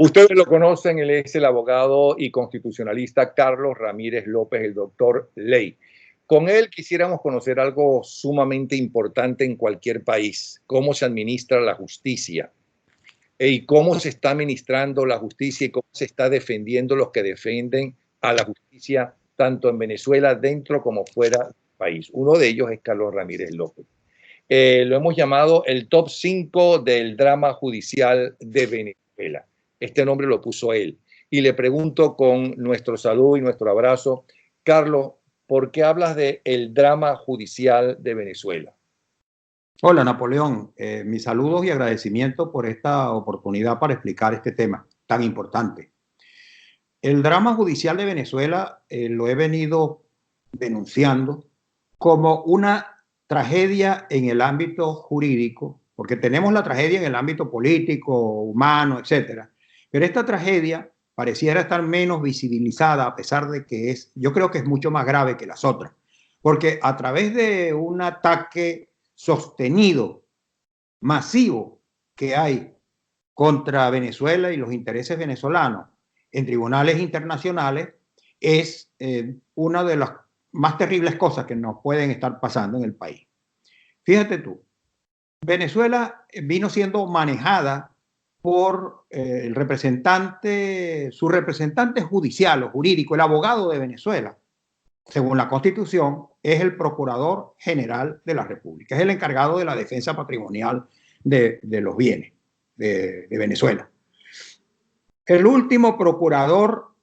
Ustedes lo conocen, él es el abogado y constitucionalista Carlos Ramírez López, el doctor Ley. Con él quisiéramos conocer algo sumamente importante en cualquier país, cómo se administra la justicia y cómo se está administrando la justicia y cómo se está defendiendo los que defienden a la justicia, tanto en Venezuela, dentro como fuera del país. Uno de ellos es Carlos Ramírez López. Lo hemos llamado el top 5 del drama judicial de Venezuela. Este nombre lo puso él. Y le pregunto con nuestro saludo y nuestro abrazo, Carlos, ¿por qué hablas de el drama judicial de Venezuela? Hola, Napoleón. Mis saludos y agradecimiento por esta oportunidad para explicar este tema tan importante. El drama judicial de Venezuela lo he venido denunciando como una tragedia en el ámbito jurídico, porque tenemos la tragedia en el ámbito político, humano, etcétera. Pero esta tragedia pareciera estar menos visibilizada, a pesar de que yo creo que es mucho más grave que las otras, porque a través de un ataque sostenido, masivo que hay contra Venezuela y los intereses venezolanos en tribunales internacionales, es una de las más terribles cosas que nos pueden estar pasando en el país. Fíjate tú, Venezuela vino siendo manejada por su representante judicial o jurídico, el abogado de Venezuela, según la Constitución, es el Procurador General de la República, es el encargado de la defensa patrimonial de los bienes de Venezuela. El último procurador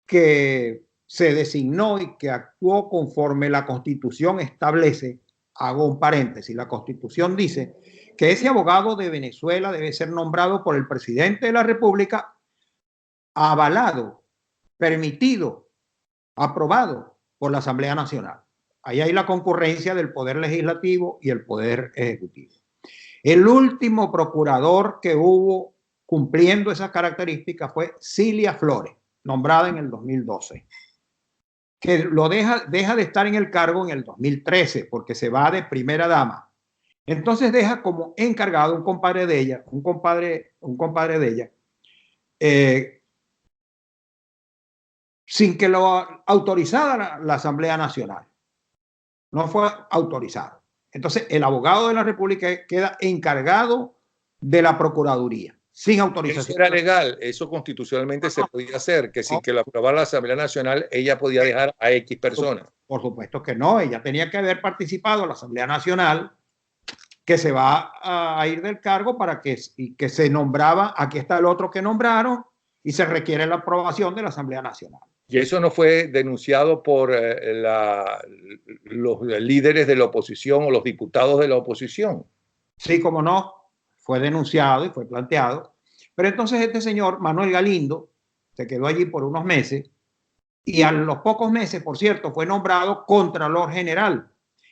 que se designó y que actuó conforme la Constitución establece, hago un paréntesis, la Constitución dice que ese abogado de Venezuela debe ser nombrado por el presidente de la República, avalado, permitido, aprobado por la Asamblea Nacional. Ahí hay la concurrencia del Poder Legislativo y el Poder Ejecutivo. El último procurador que hubo cumpliendo esas características fue Cilia Flores, nombrada en el 2012, que lo deja de estar en el cargo en el 2013 porque se va de primera dama. Entonces deja como encargado un compadre de ella, sin que lo autorizara la Asamblea Nacional. No fue autorizado. Entonces el abogado de la República queda encargado de la Procuraduría, sin autorización. Eso era legal, eso constitucionalmente se podía hacer, que sin que lo aprobara la Asamblea Nacional, ella podía dejar a X personas. Por supuesto que no, ella tenía que haber participado en la Asamblea Nacional, que se va a ir del cargo para que se nombraba, aquí está el otro que nombraron, y se requiere la aprobación de la Asamblea Nacional. Y eso no fue denunciado por los líderes de la oposición o los diputados de la oposición. Sí, como no, fue denunciado y fue planteado. Pero entonces este señor, Manuel Galindo, se quedó allí por unos meses y a los pocos meses, por cierto, fue nombrado Contralor General.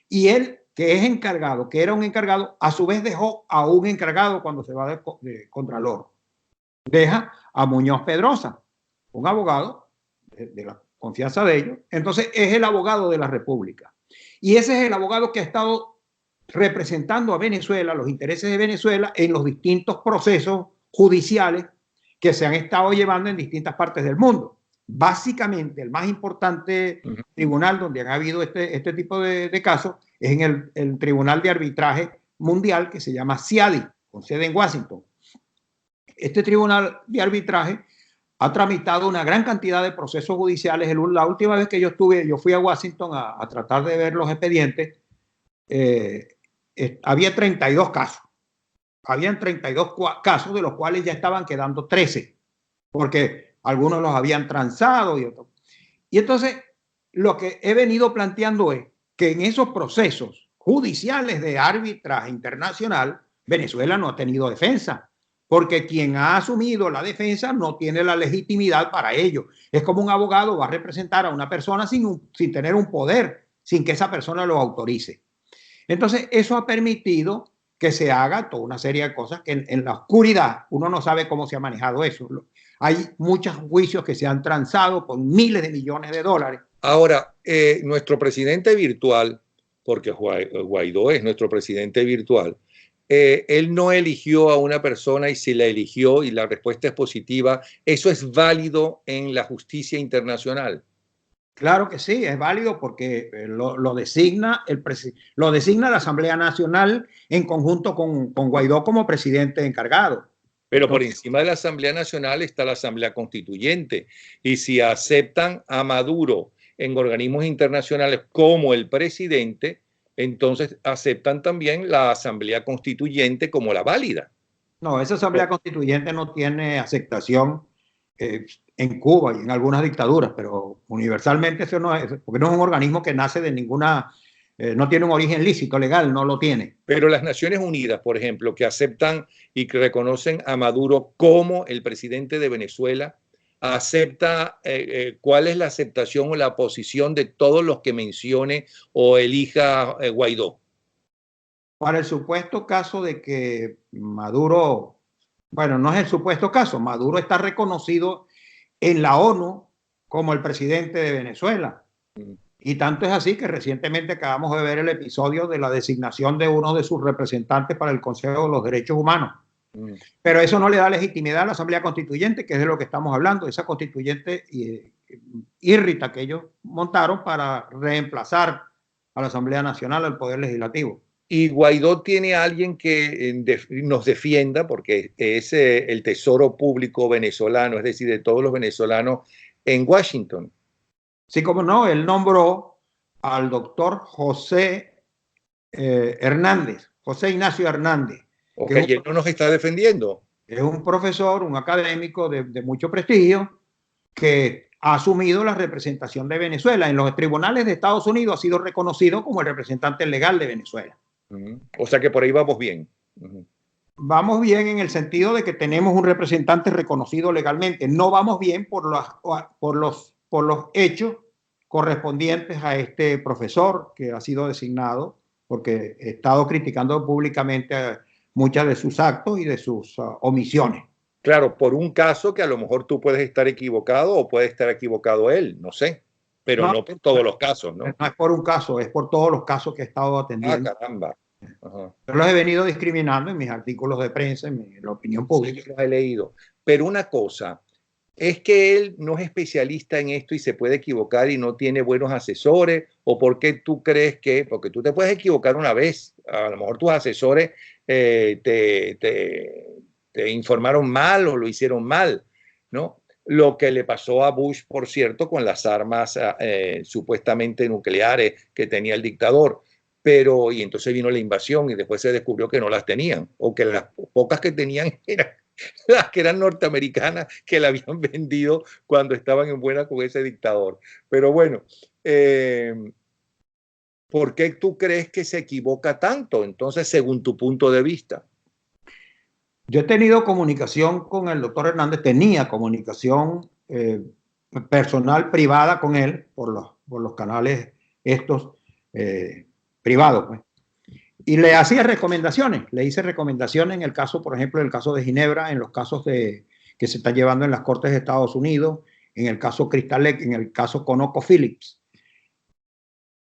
Y él, que es encargado, que era un encargado, a su vez dejó a un encargado cuando se va de Contralor. Deja a Muñoz Pedrosa, un abogado de la confianza de ellos. Entonces es el abogado de la República. Y ese es el abogado que ha estado representando a Venezuela, los intereses de Venezuela, en los distintos procesos judiciales que se han estado llevando en distintas partes del mundo. Básicamente, el más importante tribunal donde han habido este tipo de casos es en el Tribunal de Arbitraje Mundial, que se llama CIADI, con sede en Washington. Este Tribunal de Arbitraje ha tramitado una gran cantidad de procesos judiciales. La última vez que yo fui a Washington a tratar de ver los expedientes, había 32 casos. Habían 32 casos, de los cuales ya estaban quedando 13, porque algunos los habían transado y otros. Y entonces, lo que he venido planteando es que en esos procesos judiciales de arbitraje internacional, Venezuela no ha tenido defensa, porque quien ha asumido la defensa no tiene la legitimidad para ello. Es como un abogado va a representar a una persona sin tener un poder, sin que esa persona lo autorice. Entonces, eso ha permitido que se haga toda una serie de cosas que en la oscuridad uno no sabe cómo se ha manejado eso. Hay muchos juicios que se han transado por miles de millones de dólares. Ahora, nuestro presidente virtual, porque Guaidó es nuestro presidente virtual, él no eligió a una persona y si la eligió y la respuesta es positiva, ¿eso es válido en la justicia internacional? Claro que sí, es válido porque lo designa lo designa la Asamblea Nacional en conjunto con Guaidó como presidente encargado. Pero por Entonces, encima de la Asamblea Nacional está la Asamblea Constituyente. Y si aceptan a Maduro en organismos internacionales como el presidente, entonces aceptan también la Asamblea Constituyente como la válida. no, esa Asamblea Constituyente no tiene aceptación en Cuba y en algunas dictaduras, pero universalmente eso no es, porque no es un organismo que nace de ninguna, no tiene un origen lícito, legal, no lo tiene. Pero las Naciones Unidas, por ejemplo, que aceptan y que reconocen a Maduro como el presidente de Venezuela, acepta cuál es la aceptación o la posición de todos los que mencione o elija Guaidó. Para el supuesto caso de que Maduro, bueno, no es el supuesto caso, Maduro está reconocido en la ONU como el presidente de Venezuela. Y tanto es así que recientemente acabamos de ver el episodio de la designación de uno de sus representantes para el Consejo de los Derechos Humanos. Pero eso no le da legitimidad a la Asamblea Constituyente, que es de lo que estamos hablando. Esa constituyente irrita que ellos montaron para reemplazar a la Asamblea Nacional, al Poder Legislativo. Y Guaidó tiene a alguien que nos defienda, porque es el tesoro público venezolano, es decir, de todos los venezolanos en Washington. Sí, como no, él nombró al doctor José Hernández, José Ignacio Hernández. Ok, y él no nos está defendiendo. Es un profesor, un académico de mucho prestigio que ha asumido la representación de Venezuela. En los tribunales de Estados Unidos ha sido reconocido como el representante legal de Venezuela. O sea que por ahí vamos bien. Vamos bien en el sentido de que tenemos un representante reconocido legalmente. No vamos bien por los hechos correspondientes a este profesor que ha sido designado, porque he estado criticando públicamente muchas de sus actos y de sus omisiones. Claro, por un caso que a lo mejor tú puedes estar equivocado o puede estar equivocado él, no sé, pero no por todos los casos, ¿no? No es por un caso, es por todos los casos que he estado atendiendo. Ah, caramba. Ajá. Yo los he venido discriminando en mis artículos de prensa, en la opinión pública. Sí, los he leído. Pero una cosa, ¿es que él no es especialista en esto y se puede equivocar y no tiene buenos asesores? ¿O por qué tú crees que, porque tú te puedes equivocar una vez, a lo mejor tus asesores te informaron mal o lo hicieron mal, ¿no? Lo que le pasó a Bush, por cierto, con las armas supuestamente nucleares que tenía el dictador. Pero, y entonces vino la invasión y después se descubrió que no las tenían, o que las pocas que tenían eran las que eran norteamericanas que la habían vendido cuando estaban en buena con ese dictador. Pero bueno, ¿por qué tú crees que se equivoca tanto? Entonces, según tu punto de vista. Yo he tenido comunicación con el doctor Hernández, tenía comunicación personal, privada con él, por los canales estos privados, pues. Y le hacía recomendaciones, le hice recomendaciones en el caso, por ejemplo, en el caso de Ginebra, en los casos que se están llevando en las Cortes de Estados Unidos, en el caso Crystal Lake, en el caso ConocoPhillips,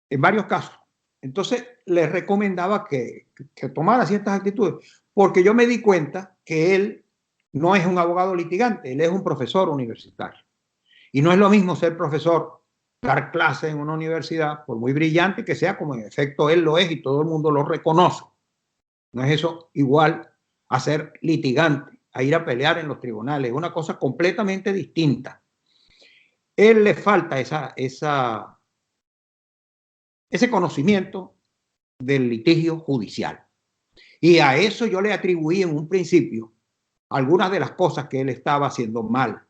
en varios casos. Entonces, le recomendaba que tomara ciertas actitudes, porque yo me di cuenta que él no es un abogado litigante, él es un profesor universitario. Y no es lo mismo ser profesor, dar clase en una universidad, por muy brillante que sea, como en efecto él lo es y todo el mundo lo reconoce. No es eso igual a ser litigante, a ir a pelear en los tribunales, es una cosa completamente distinta. Él le falta ese conocimiento del litigio judicial. Y a eso yo le atribuí en un principio algunas de las cosas que él estaba haciendo mal,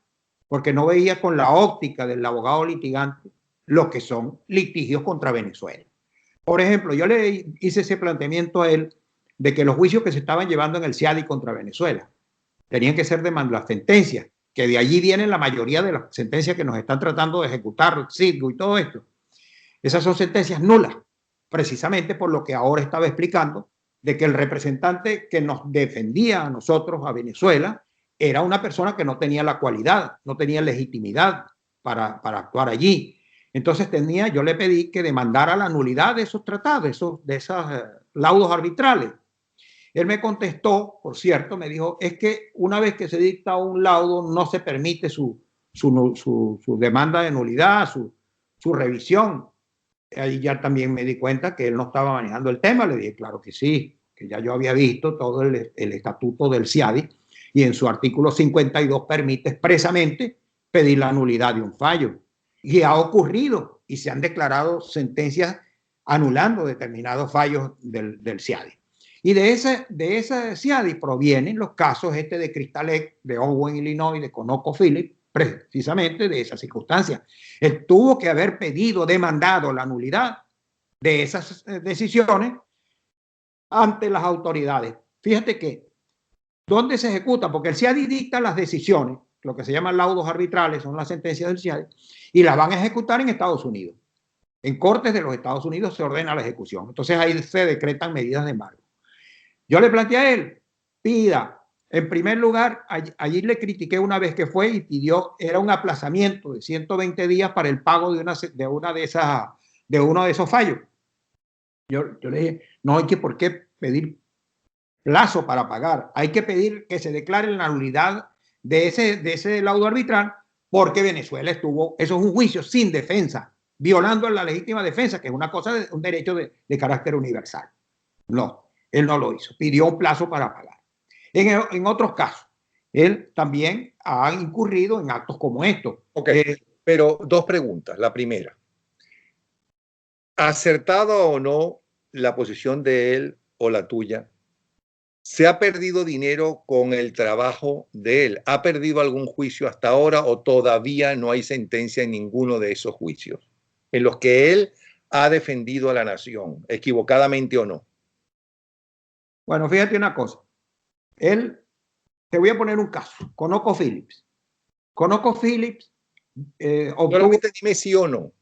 porque no veía con la óptica del abogado litigante lo que son litigios contra Venezuela. Por ejemplo, yo le hice ese planteamiento a él de que los juicios que se estaban llevando en el CIADI contra Venezuela tenían que ser de las sentencias, que de allí vienen la mayoría de las sentencias que nos están tratando de ejecutar, CIDGO y todo esto. Esas son sentencias nulas, precisamente por lo que ahora estaba explicando, de que el representante que nos defendía a nosotros, a Venezuela, era una persona que no tenía la cualidad, no tenía legitimidad para actuar allí. Entonces yo le pedí que demandara la nulidad de esos tratados, de esos laudos arbitrales. Él me contestó, por cierto, me dijo, es que una vez que se dicta un laudo no se permite su demanda de nulidad, su revisión. Ahí ya también me di cuenta que él no estaba manejando el tema. Le dije, claro que sí, que ya yo había visto todo el estatuto del CIADI y en su artículo 52 permite expresamente pedir la nulidad de un fallo. Y ha ocurrido y se han declarado sentencias anulando determinados fallos del CIADI. Y de esa CIADI provienen los casos de Crystal, de Owen, Illinois, de ConocoPhillips, precisamente de esas circunstancias. Él tuvo que haber pedido, demandado la nulidad de esas decisiones ante las autoridades. Fíjate que, ¿dónde se ejecuta? Porque el CIADI dicta las decisiones, lo que se llaman laudos arbitrales, son las sentencias del CIADI, y las van a ejecutar en Estados Unidos. En cortes de los Estados Unidos se ordena la ejecución. Entonces ahí se decretan medidas de embargo. Yo le planteé a él, pida, en primer lugar, allí le critiqué una vez que fue y pidió, era un aplazamiento de 120 días para el pago de uno de esos fallos. Yo le dije, no hay que por qué pedir plazo para pagar, hay que pedir que se declare la nulidad de ese laudo arbitral, porque Venezuela eso es un juicio sin defensa, violando la legítima defensa, que es una cosa, un derecho de carácter universal. No, él no lo hizo, pidió un plazo para pagar. En otros casos, él también ha incurrido en actos como estos. Ok, pero dos preguntas. La primera, ¿acertada o no la posición de él o la tuya? ¿Se ha perdido dinero con el trabajo de él? ¿Ha perdido algún juicio hasta ahora o todavía no hay sentencia en ninguno de esos juicios en los que él ha defendido a la nación, equivocadamente o no? Bueno, fíjate una cosa. Te voy a poner un caso. ConocoPhillips. ConocoPhillips Solamente dime sí o no.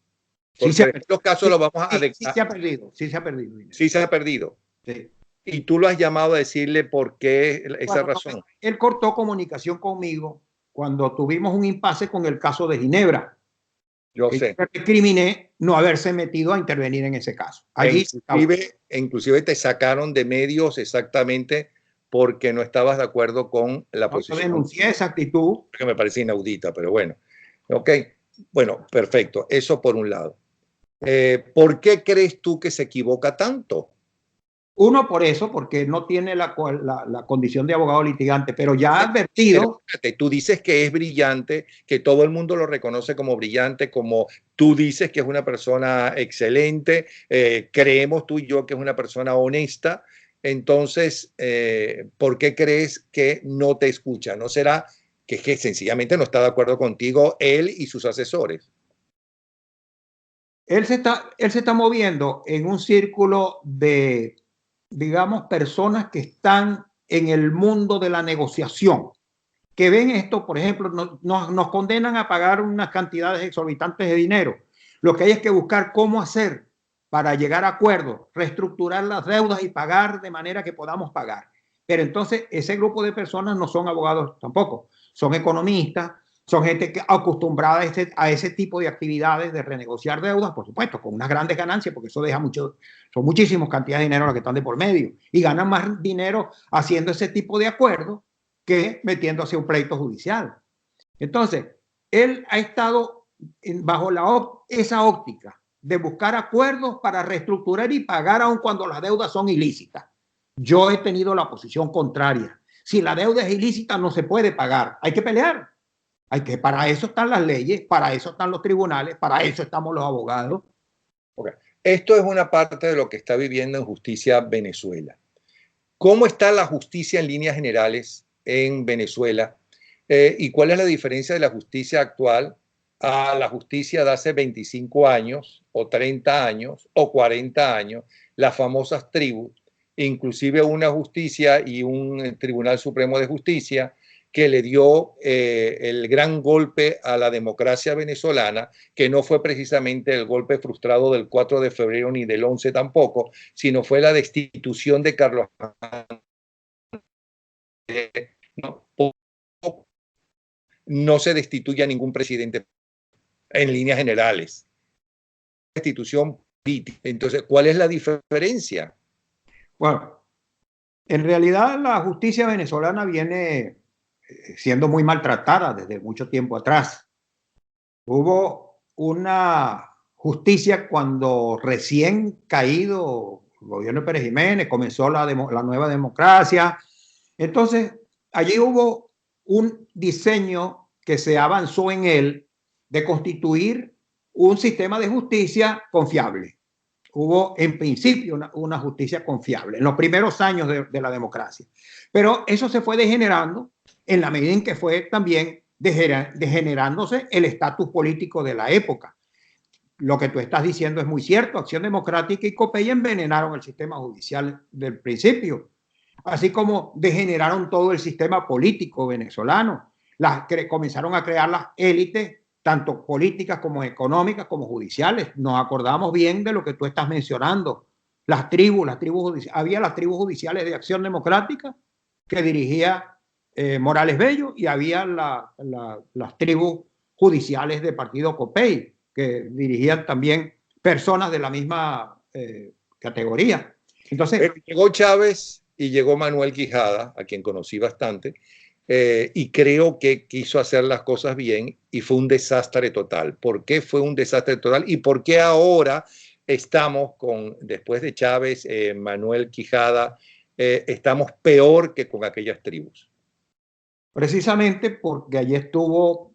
Porque sí, en los casos lo vamos a... sí se ha perdido. Sí se ha perdido dinero. Sí se ha perdido. Sí. Y tú lo has llamado a decirle por qué esa razón. Él cortó comunicación conmigo cuando tuvimos un impasse con el caso de Ginebra. Yo sé. Yo recriminé no haberse metido a intervenir en ese caso. Allí inclusive te sacaron de medios exactamente porque no estabas de acuerdo con la posición. Yo denuncié esa actitud. Que me parece inaudita, pero bueno. Ok, bueno, perfecto. Eso por un lado. ¿Por qué crees tú que se equivoca tanto? Uno, por eso, porque no tiene la condición de abogado litigante, pero ya ha advertido. Pero, tú dices que es brillante, que todo el mundo lo reconoce como brillante, como tú dices que es una persona excelente, creemos tú y yo que es una persona honesta. Entonces, ¿por qué crees que no te escucha? ¿No será que sencillamente no está de acuerdo contigo él y sus asesores? Él se está moviendo en un círculo de, digamos, personas que están en el mundo de la negociación, que ven esto, por ejemplo, nos condenan a pagar unas cantidades exorbitantes de dinero. Lo que hay es que buscar cómo hacer para llegar a acuerdos, reestructurar las deudas y pagar de manera que podamos pagar. Pero entonces ese grupo de personas no son abogados tampoco, son economistas, son gente acostumbrada a ese tipo de actividades de renegociar deudas, por supuesto, con unas grandes ganancias, porque eso deja son muchísimas cantidades de dinero las que están de por medio, y ganan más dinero haciendo ese tipo de acuerdos que metiendo hacia un pleito judicial. Entonces, él ha estado bajo esa óptica de buscar acuerdos para reestructurar y pagar aun cuando las deudas son ilícitas. Yo he tenido la posición contraria. Si la deuda es ilícita, no se puede pagar. Hay que pelear. Para eso están las leyes, para eso están los tribunales, para eso estamos los abogados. Okay. Esto es una parte de lo que está viviendo en justicia Venezuela. ¿Cómo está la justicia en líneas generales en Venezuela? ¿Y cuál es la diferencia de la justicia actual a la justicia de hace 25 años o 30 años o 40 años, las famosas tribus, inclusive una justicia y un Tribunal Supremo de Justicia que le dio el gran golpe a la democracia venezolana, que no fue precisamente el golpe frustrado del 4 de febrero ni del 11 tampoco, sino fue la destitución de Carlos. No se destituye a ningún presidente en líneas generales. Destitución política. Entonces, ¿cuál es la diferencia? Bueno, En realidad la justicia venezolana viene siendo muy maltratada desde mucho tiempo atrás. Hubo una justicia cuando recién caído el gobierno de Pérez Jiménez, comenzó la nueva democracia. Entonces, allí hubo un diseño que se avanzó en él de constituir un sistema de justicia confiable. Hubo en principio una justicia confiable en los primeros años de la democracia. Pero eso se fue degenerando en la medida en que fue también degenerándose el estatus político de la época. Lo que tú estás diciendo es muy cierto. Acción Democrática y COPEI envenenaron el sistema judicial del principio, así como degeneraron todo el sistema político venezolano. Comenzaron a crear las élites, tanto políticas como económicas como judiciales. Nos acordamos bien de lo que tú estás mencionando. Las tribus judiciales. Había las tribus judiciales de Acción Democrática que dirigía Morales Bello, y había las tribus judiciales de partido COPEI que dirigían también personas de la misma categoría. Entonces, llegó Chávez y llegó Manuel Quijada, a quien conocí bastante, y creo que quiso hacer las cosas bien y fue un desastre total. ¿Por qué fue un desastre total? ¿Y por qué ahora estamos después de Chávez, Manuel Quijada, estamos peor que con aquellas tribus? Precisamente porque allí estuvo,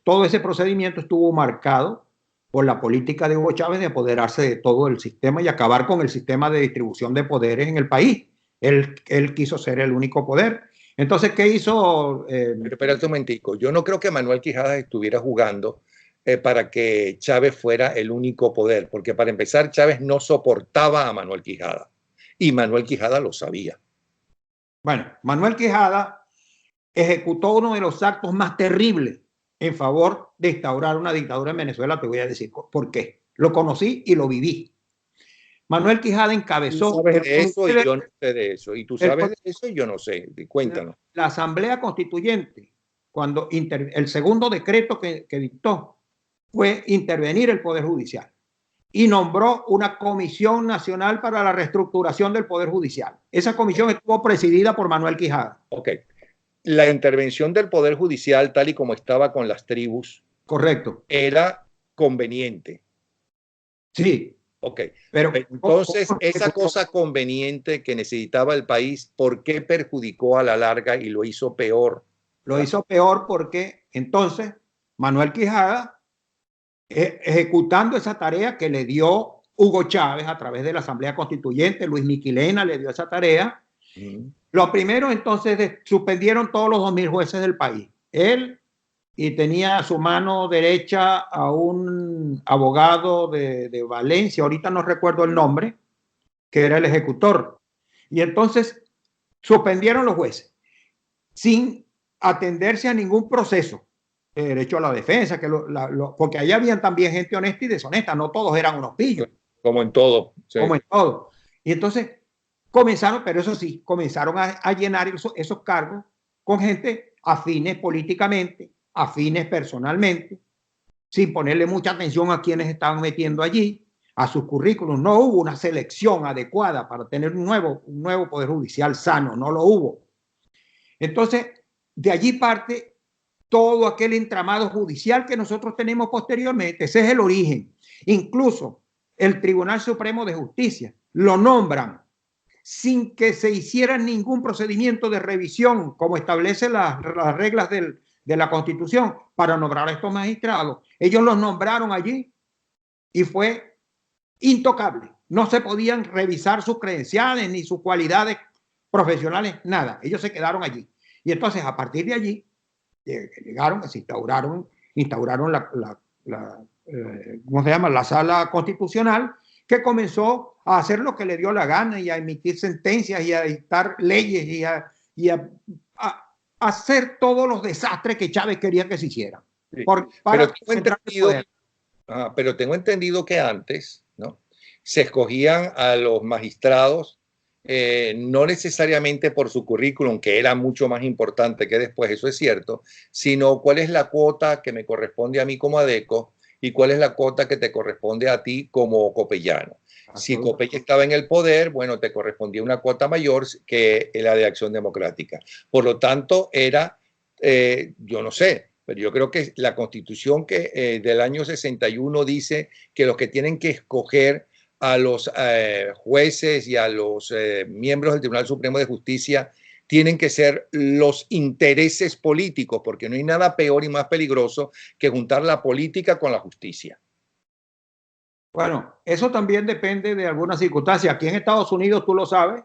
todo ese procedimiento estuvo marcado por la política de Hugo Chávez de apoderarse de todo el sistema y acabar con el sistema de distribución de poderes en el país. Él quiso ser el único poder. Entonces, ¿qué hizo? Pero espérate un momentico. Yo no creo que Manuel Quijada estuviera jugando para que Chávez fuera el único poder, porque para empezar, Chávez no soportaba a Manuel Quijada y Manuel Quijada lo sabía. Bueno, Manuel Quijada ejecutó uno de los actos más terribles en favor de instaurar una dictadura en Venezuela. Te voy a decir por qué. Lo conocí y lo viví. Manuel Quijada encabezó. Tú sabes de eso y yo no sé de eso. Y tú sabes de eso y yo no sé. Cuéntanos. La Asamblea Constituyente, cuando el segundo decreto que dictó fue intervenir el Poder Judicial y nombró una Comisión Nacional para la Reestructuración del Poder Judicial. Esa comisión estuvo presidida por Manuel Quijada. Ok. La intervención del Poder Judicial, tal y como estaba con las tribus, correcto, era conveniente. Sí. Ok, pero entonces esa cosa conveniente que necesitaba el país, ¿por qué perjudicó a la larga y lo hizo peor? Lo hizo peor porque entonces Manuel Quijada, ejecutando esa tarea que le dio Hugo Chávez a través de la Asamblea Constituyente, Luis Miquilena le dio esa tarea. Lo primero, entonces, suspendieron todos los 2000 jueces del país. Él, y tenía a su mano derecha a un abogado de Valencia, ahorita no recuerdo el nombre, que era el ejecutor. Y entonces suspendieron los jueces sin atenderse a ningún proceso de derecho a la defensa, porque allá habían también gente honesta y deshonesta, no todos eran unos pillos. Como en todo. Sí. Como en todo. Y entonces comenzaron, pero eso sí, comenzaron a llenar esos cargos con gente afines políticamente, afines personalmente, sin ponerle mucha atención a quienes estaban metiendo allí, a sus currículos. No hubo una selección adecuada para tener un nuevo Poder Judicial sano, no lo hubo. Entonces, de allí parte todo aquel entramado judicial que nosotros tenemos posteriormente. Ese es el origen. Incluso el Tribunal Supremo de Justicia lo nombran sin que se hiciera ningún procedimiento de revisión, como establecen las reglas de la Constitución, para nombrar a estos magistrados. Ellos los nombraron allí y fue intocable. No se podían revisar sus credenciales ni sus cualidades profesionales, nada. Ellos se quedaron allí. Y entonces, a partir de allí, llegaron, se instauraron ¿cómo se llama? La Sala Constitucional, que comenzó a hacer lo que le dio la gana y a emitir sentencias y a dictar leyes y a hacer todos los desastres que Chávez quería que se hicieran. Sí. Pero tengo entendido que antes, ¿no?, se escogían a los magistrados no necesariamente por su currículum, que era mucho más importante que después, eso es cierto, sino cuál es la cuota que me corresponde a mí como adeco y cuál es la cuota que te corresponde a ti como copellano. Si Copey estaba en el poder, bueno, te correspondía una cuota mayor que la de Acción Democrática. Por lo tanto, era, yo no sé, pero yo creo que la Constitución del año 61 dice que los que tienen que escoger a los jueces y a los miembros del Tribunal Supremo de Justicia tienen que ser los intereses políticos, porque no hay nada peor y más peligroso que juntar la política con la justicia. Bueno, eso también depende de algunas circunstancias. Aquí en Estados Unidos, tú lo sabes,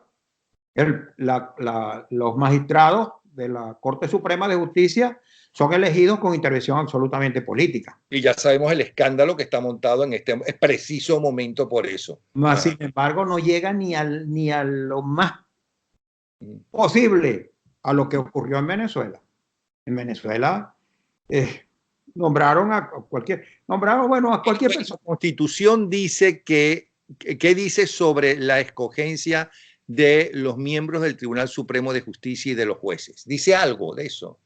los magistrados de la Corte Suprema de Justicia son elegidos con intervención absolutamente política. Y ya sabemos el escándalo que está montado en este preciso momento por eso. Mas, sin embargo, no llega ni a lo más posible a lo que ocurrió en Venezuela. En Venezuela nombraron a cualquier persona. La Constitución dice ¿qué dice sobre la escogencia de los miembros del Tribunal Supremo de Justicia y de los jueces? ¿Dice algo de eso?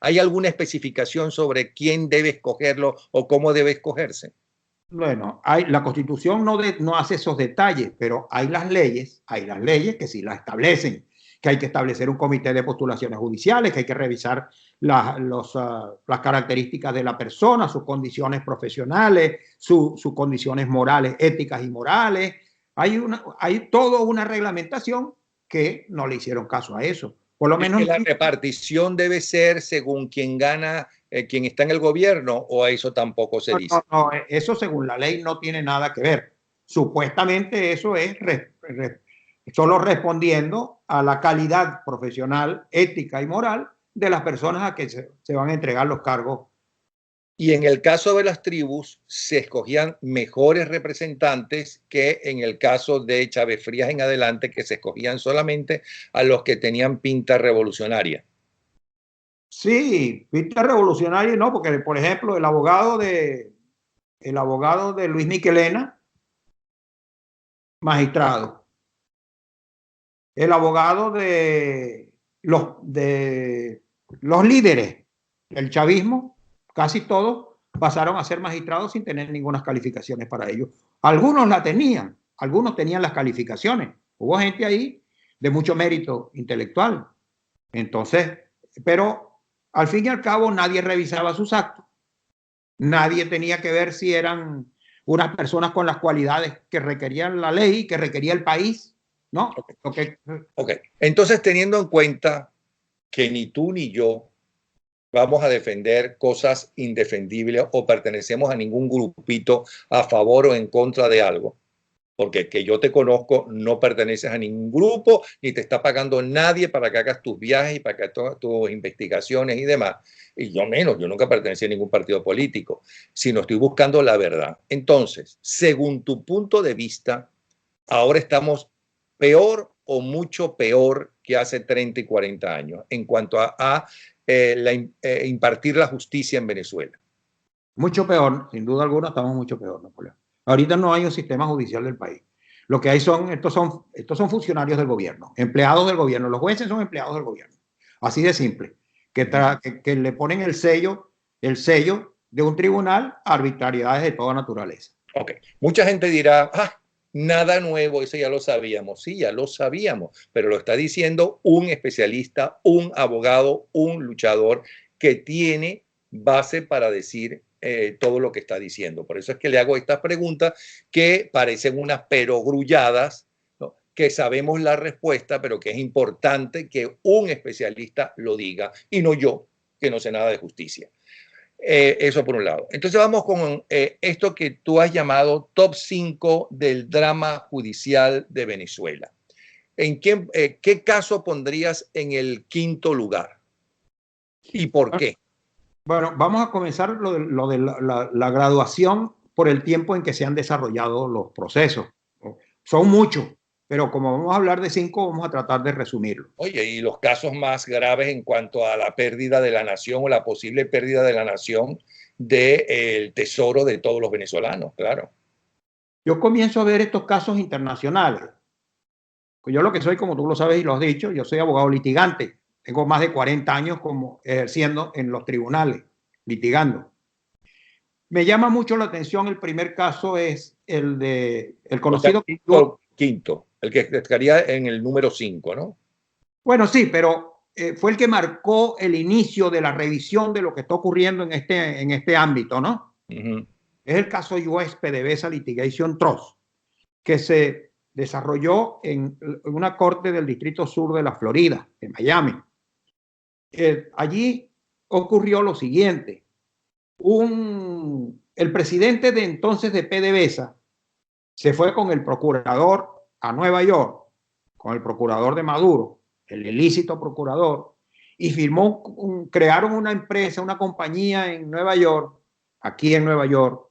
¿Hay alguna especificación sobre quién debe escogerlo o cómo debe escogerse? Bueno, la Constitución no hace esos detalles, pero hay las leyes que sí las establecen, que hay que establecer un comité de postulaciones judiciales, que hay que revisar las características de la persona, sus condiciones profesionales, sus condiciones morales, éticas y morales. Hay toda una reglamentación que no le hicieron caso a eso. Por lo menos la repartición debe ser según quien gana, quien está en el gobierno, o eso tampoco se dice. No, eso según la ley no tiene nada que ver. Supuestamente eso es solo respondiendo a la calidad profesional, ética y moral de las personas a que se van a entregar los cargos. Y en el caso de las tribus se escogían mejores representantes que en el caso de Chávez Frías en adelante, que se escogían solamente a los que tenían pinta revolucionaria. Sí, pinta revolucionaria no, porque por ejemplo el abogado de Luis Miquelena, magistrado. El abogado de los líderes del chavismo, casi todos pasaron a ser magistrados sin tener ninguna calificaciones para ello. Algunos la tenían, algunos tenían las calificaciones. Hubo gente ahí de mucho mérito intelectual. Entonces, pero al fin y al cabo nadie revisaba sus actos. Nadie tenía que ver si eran unas personas con las cualidades que requerían la ley, que requería el país, ¿no? Okay. Entonces, teniendo en cuenta que ni tú ni yo vamos a defender cosas indefendibles o pertenecemos a ningún grupito a favor o en contra de algo, porque que yo te conozco, no perteneces a ningún grupo, ni te está pagando nadie para que hagas tus viajes y para que hagas tus investigaciones y demás. Y yo menos, yo nunca pertenecí a ningún partido político, sino estoy buscando la verdad. Entonces, según tu punto de vista, ahora estamos peor o mucho peor que hace 30 y 40 años en cuanto a impartir la justicia en Venezuela. Mucho peor, sin duda alguna, estamos mucho peor, Napoleón. Ahorita no hay un sistema judicial del país. Lo que hay estos son funcionarios del gobierno, empleados del gobierno. Los jueces son empleados del gobierno. Así de simple. Que le ponen el sello de un tribunal a arbitrariedades de toda naturaleza. Ok. Mucha gente dirá, nada nuevo, eso ya lo sabíamos. Sí, ya lo sabíamos, pero lo está diciendo un especialista, un abogado, un luchador que tiene base para decir todo lo que está diciendo. Por eso es que le hago estas preguntas que parecen unas perogrulladas, ¿no? Que sabemos la respuesta, pero que es importante que un especialista lo diga y no yo, que no sé nada de justicia. Eso por un lado. Entonces vamos con esto que tú has llamado top 5 del drama judicial de Venezuela. ¿En qué caso pondrías en el quinto lugar? ¿Y por qué? Bueno, vamos a comenzar lo de la graduación por el tiempo en que se han desarrollado los procesos. Son muchos, pero como vamos a hablar de 5, vamos a tratar de resumirlo. Oye, y los casos más graves en cuanto a la pérdida de la nación o la posible pérdida de la nación del tesoro de todos los venezolanos, claro. Yo comienzo a ver estos casos internacionales. Yo lo que soy, como tú lo sabes y lo has dicho, yo soy abogado litigante. Tengo más de 40 años como ejerciendo en los tribunales, litigando. Me llama mucho la atención, el primer caso es el de el conocido... O sea, quinto, el que estaría en el número 5, ¿no? Bueno, sí, pero fue el que marcó el inicio de la revisión de lo que está ocurriendo en este ámbito, ¿no? Es el caso US PDVSA Litigation Trust, que se desarrolló en una corte del Distrito Sur de la Florida, en Miami. Allí ocurrió lo siguiente. El presidente de entonces de PDVSA se fue con el procurador a Nueva York, con el procurador de Maduro, el ilícito procurador, y crearon una empresa, una compañía en Nueva York, aquí en Nueva York,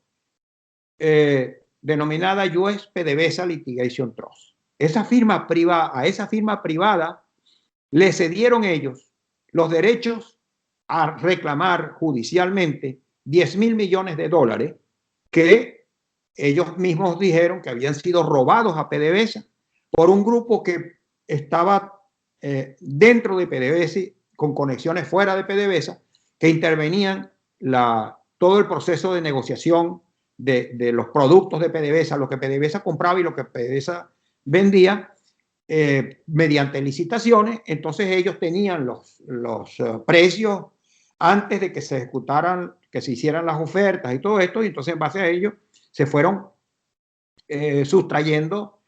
denominada US PDVSA Litigation Trust. A esa firma privada le cedieron ellos los derechos a reclamar judicialmente 10.000 millones de dólares que ellos mismos dijeron que habían sido robados a PDVSA por un grupo que estaba dentro de PDVSA, con conexiones fuera de PDVSA, que intervenían todo el proceso de negociación de los productos de PDVSA, lo que PDVSA compraba y lo que PDVSA vendía, mediante licitaciones. Entonces ellos tenían los precios antes de que se ejecutaran, que se hicieran las ofertas y todo esto, y entonces en base a ello se fueron sustrayendo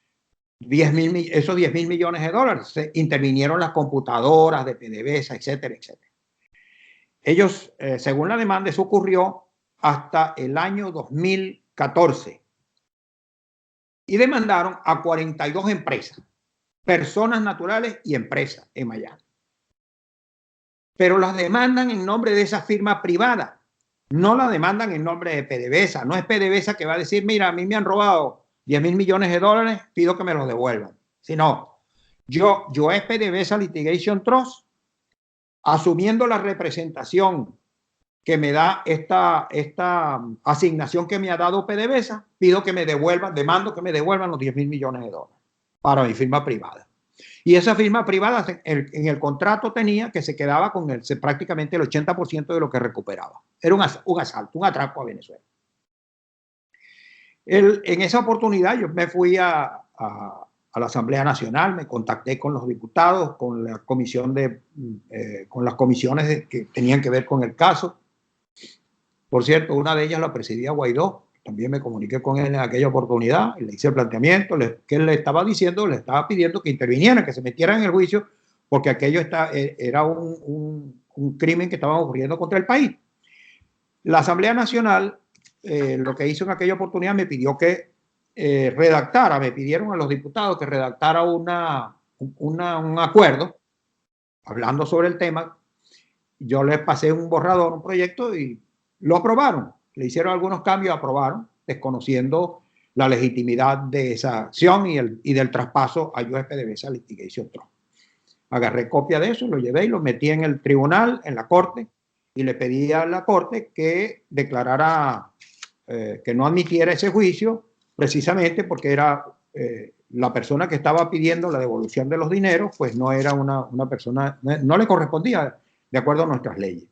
esos 10.000 millones de dólares. Se intervinieron las computadoras de PDVSA, etcétera, etcétera. Ellos, según la demanda, eso ocurrió hasta el año 2014 y demandaron a 42 empresas, personas naturales y empresas en Miami. Pero las demandan en nombre de esa firma privada, no la demandan en nombre de PDVSA. No es PDVSA que va a decir, mira, a mí me han robado 10.000 millones de dólares, pido que me los devuelvan. Sino, yo es PDVSA Litigation Trust, asumiendo la representación que me da esta asignación que me ha dado PDVSA, pido que me devuelvan, demando que me devuelvan los 10.000 millones de dólares para mi firma privada. Y esa firma privada en el contrato tenía que se quedaba con prácticamente el 80% de lo que recuperaba. Era un asalto, un atraco a Venezuela. En esa oportunidad yo me fui a la Asamblea Nacional, me contacté con los diputados, con la comisión con las comisiones que tenían que ver con el caso. Por cierto, una de ellas la presidía Guaidó. También me comuniqué con él en aquella oportunidad y le hice el planteamiento que él le estaba diciendo, le estaba pidiendo que intervinieran, que se metieran en el juicio, porque aquello era un crimen que estaba ocurriendo contra el país. La Asamblea Nacional, lo que hizo en aquella oportunidad, me pidió que me pidieron a los diputados que redactara un acuerdo hablando sobre el tema. Yo les pasé un borrador, un proyecto, y lo aprobaron. Le hicieron algunos cambios, aprobaron, desconociendo la legitimidad de esa acción y del traspaso a US PDVSA Litigation Trust. Agarré copia de eso, lo llevé y lo metí en el tribunal, en la corte, y le pedí a la corte que declarara que no admitiera ese juicio, precisamente porque era la persona que estaba pidiendo la devolución de los dineros, pues no era una persona, no le correspondía de acuerdo a nuestras leyes.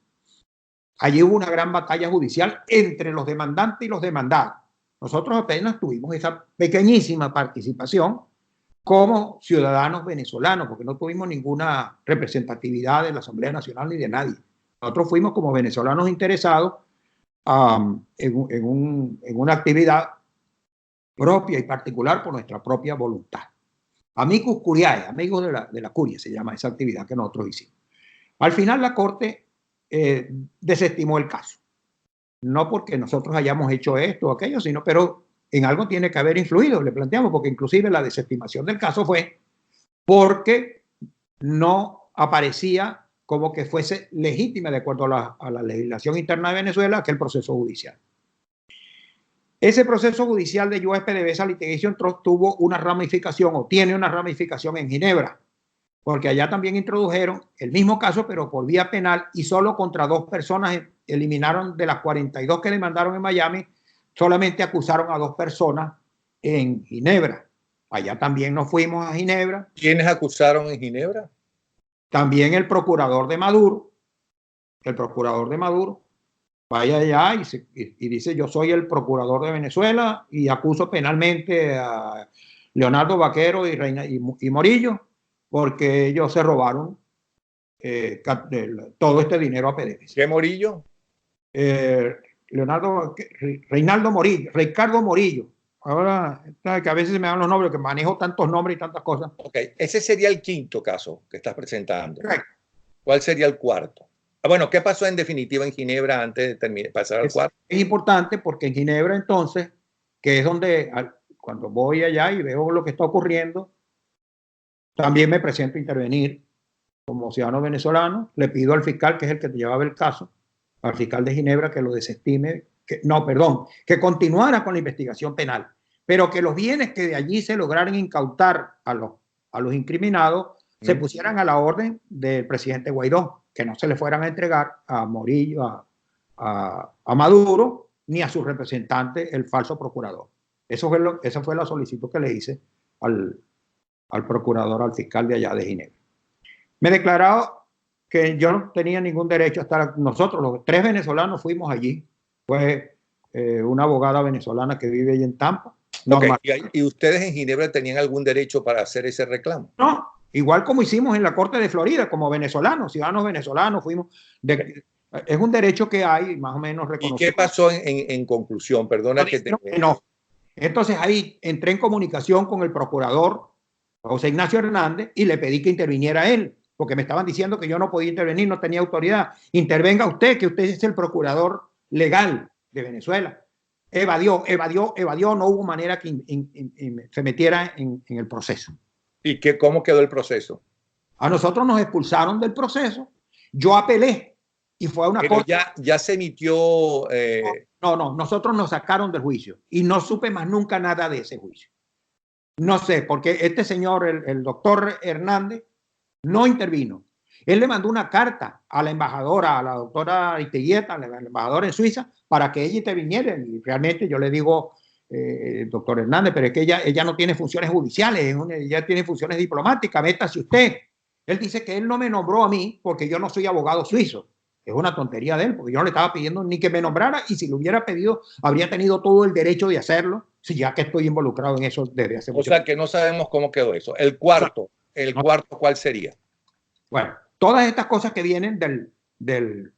Allí hubo una gran batalla judicial entre los demandantes y los demandados. Nosotros apenas tuvimos esa pequeñísima participación como ciudadanos venezolanos, porque no tuvimos ninguna representatividad de la Asamblea Nacional ni de nadie. Nosotros fuimos como venezolanos interesados en una actividad propia y particular por nuestra propia voluntad. Amicus Curiae, amigos de la curia, se llama esa actividad que nosotros hicimos. Al final la Corte desestimó el caso. No porque nosotros hayamos hecho esto o aquello, sino, pero en algo tiene que haber influido, le planteamos, porque inclusive la desestimación del caso fue porque no aparecía como que fuese legítima de acuerdo a la legislación interna de Venezuela aquel proceso judicial. Ese proceso judicial de US PDVSA Litigation Trust tuvo una ramificación o tiene una ramificación en Ginebra, porque allá también introdujeron el mismo caso, pero por vía penal, y solo contra 2 personas eliminaron de las 42 que demandaron en Miami, solamente acusaron a 2 personas en Ginebra. Allá también nos fuimos a Ginebra. ¿Quiénes acusaron en Ginebra? También el procurador de Maduro, vaya allá y dice, yo soy el procurador de Venezuela y acuso penalmente a Leonardo Vaquero y Morillo porque ellos se robaron todo este dinero a PDVSA. ¿Qué Morillo? Reinaldo Morillo, Ricardo Morillo. Ahora, que a veces me dan los nombres, que manejo tantos nombres y tantas cosas. Ok, ese sería el quinto caso que estás presentando. Correcto. ¿Cuál sería el cuarto? Bueno, ¿qué pasó en definitiva en Ginebra antes de pasar al cuarto? Es importante porque en Ginebra entonces, que es donde cuando voy allá y veo lo que está ocurriendo, también me presento a intervenir como ciudadano venezolano, le pido al fiscal, que es el que te llevaba el caso, al fiscal de Ginebra, que lo desestime, que continuara con la investigación penal, pero que los bienes que de allí se lograran incautar a los incriminados se pusieran a la orden del presidente Guaidó, que no se le fueran a entregar a Morillo, a Maduro, ni a su representante, el falso procurador. Esa fue la solicitud que le hice al procurador, al fiscal de allá de Ginebra. Me he declarado que yo no tenía ningún derecho a estar. Nosotros, los 3 venezolanos, fuimos allí. Fue una abogada venezolana que vive allí en Tampa. Okay. ¿Y ustedes en Ginebra tenían algún derecho para hacer ese reclamo? No, igual como hicimos en la Corte de Florida, como venezolanos, ciudadanos venezolanos, fuimos. Es un derecho que hay, más o menos reconocido. ¿Y qué pasó en conclusión? Perdona no, que te... No. Entonces ahí entré en comunicación con el procurador José Ignacio Hernández y le pedí que interviniera él, porque me estaban diciendo que yo no podía intervenir, no tenía autoridad. Intervenga usted, que usted es el procurador legal de Venezuela. Evadió, no hubo manera que se metiera en el proceso. ¿Y cómo quedó el proceso? A nosotros nos expulsaron del proceso, yo apelé y fue a una corte. corte. Ya se emitió... No, nosotros nos sacaron del juicio y no supe más nunca nada de ese juicio. No sé, porque este señor, el doctor Hernández, no intervino. Él le mandó una carta a la embajadora, a la doctora Aristigueta, la embajadora en Suiza, para que ella interviniera. Y realmente yo le digo, doctor Hernández, pero es que ella no tiene funciones judiciales, ella tiene funciones diplomáticas, métase usted. Él dice que él no me nombró a mí porque yo no soy abogado suizo. Es una tontería de él, porque yo no le estaba pidiendo ni que me nombrara, y si lo hubiera pedido, habría tenido todo el derecho de hacerlo, si ya que estoy involucrado en eso desde hace mucho tiempo. O sea, que no sabemos cómo quedó eso. El cuarto, ¿cuál sería? Bueno, todas estas cosas que vienen del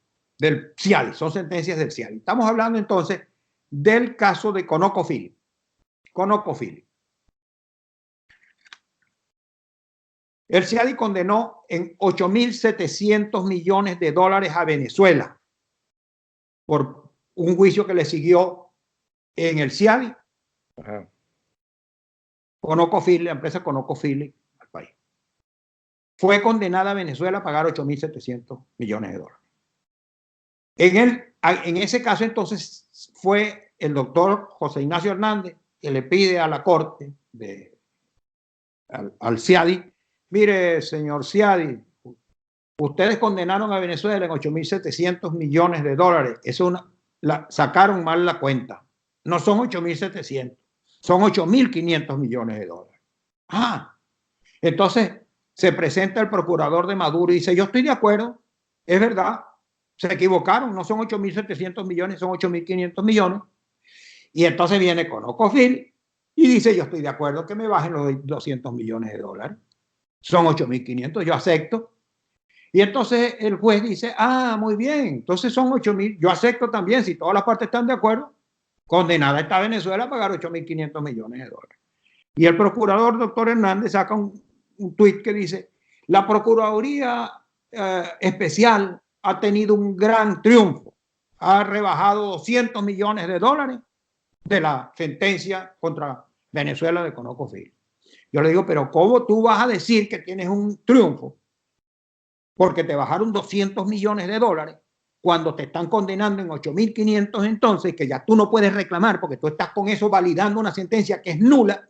CIADI, son sentencias del CIADI. Estamos hablando entonces del caso de ConocoPhillips. El CIADI condenó en 8.700 millones de dólares a Venezuela por un juicio que le siguió en el CIADI. ConocoPhillips, la empresa ConocoPhillips al país. Fue condenada a Venezuela a pagar 8.700 millones de dólares. En ese caso, entonces, fue el doctor José Ignacio Hernández que le pide a la corte, al CIADI, mire, señor CIADI, ustedes condenaron a Venezuela en 8.700 millones de dólares. Sacaron mal la cuenta. No son 8.700, son 8.500 millones de dólares. Entonces se presenta el procurador de Maduro y dice, yo estoy de acuerdo, es verdad, se equivocaron, no son 8.700 millones, son 8.500 millones. Y entonces viene ConocoPhillips y dice, yo estoy de acuerdo que me bajen los 200 millones de dólares. Son 8.500, yo acepto. Y entonces el juez dice, muy bien, entonces son 8.000, yo acepto también, si todas las partes están de acuerdo, condenada está Venezuela a pagar 8.500 millones de dólares. Y el procurador, doctor Hernández, saca un tuit que dice, la Procuraduría Especial ha tenido un gran triunfo, ha rebajado 200 millones de dólares de la sentencia contra Venezuela de ConocoPhillips. Yo le digo, pero ¿cómo tú vas a decir que tienes un triunfo porque te bajaron 200 millones de dólares cuando te están condenando en 8.500 entonces, que ya tú no puedes reclamar porque tú estás con eso validando una sentencia que es nula?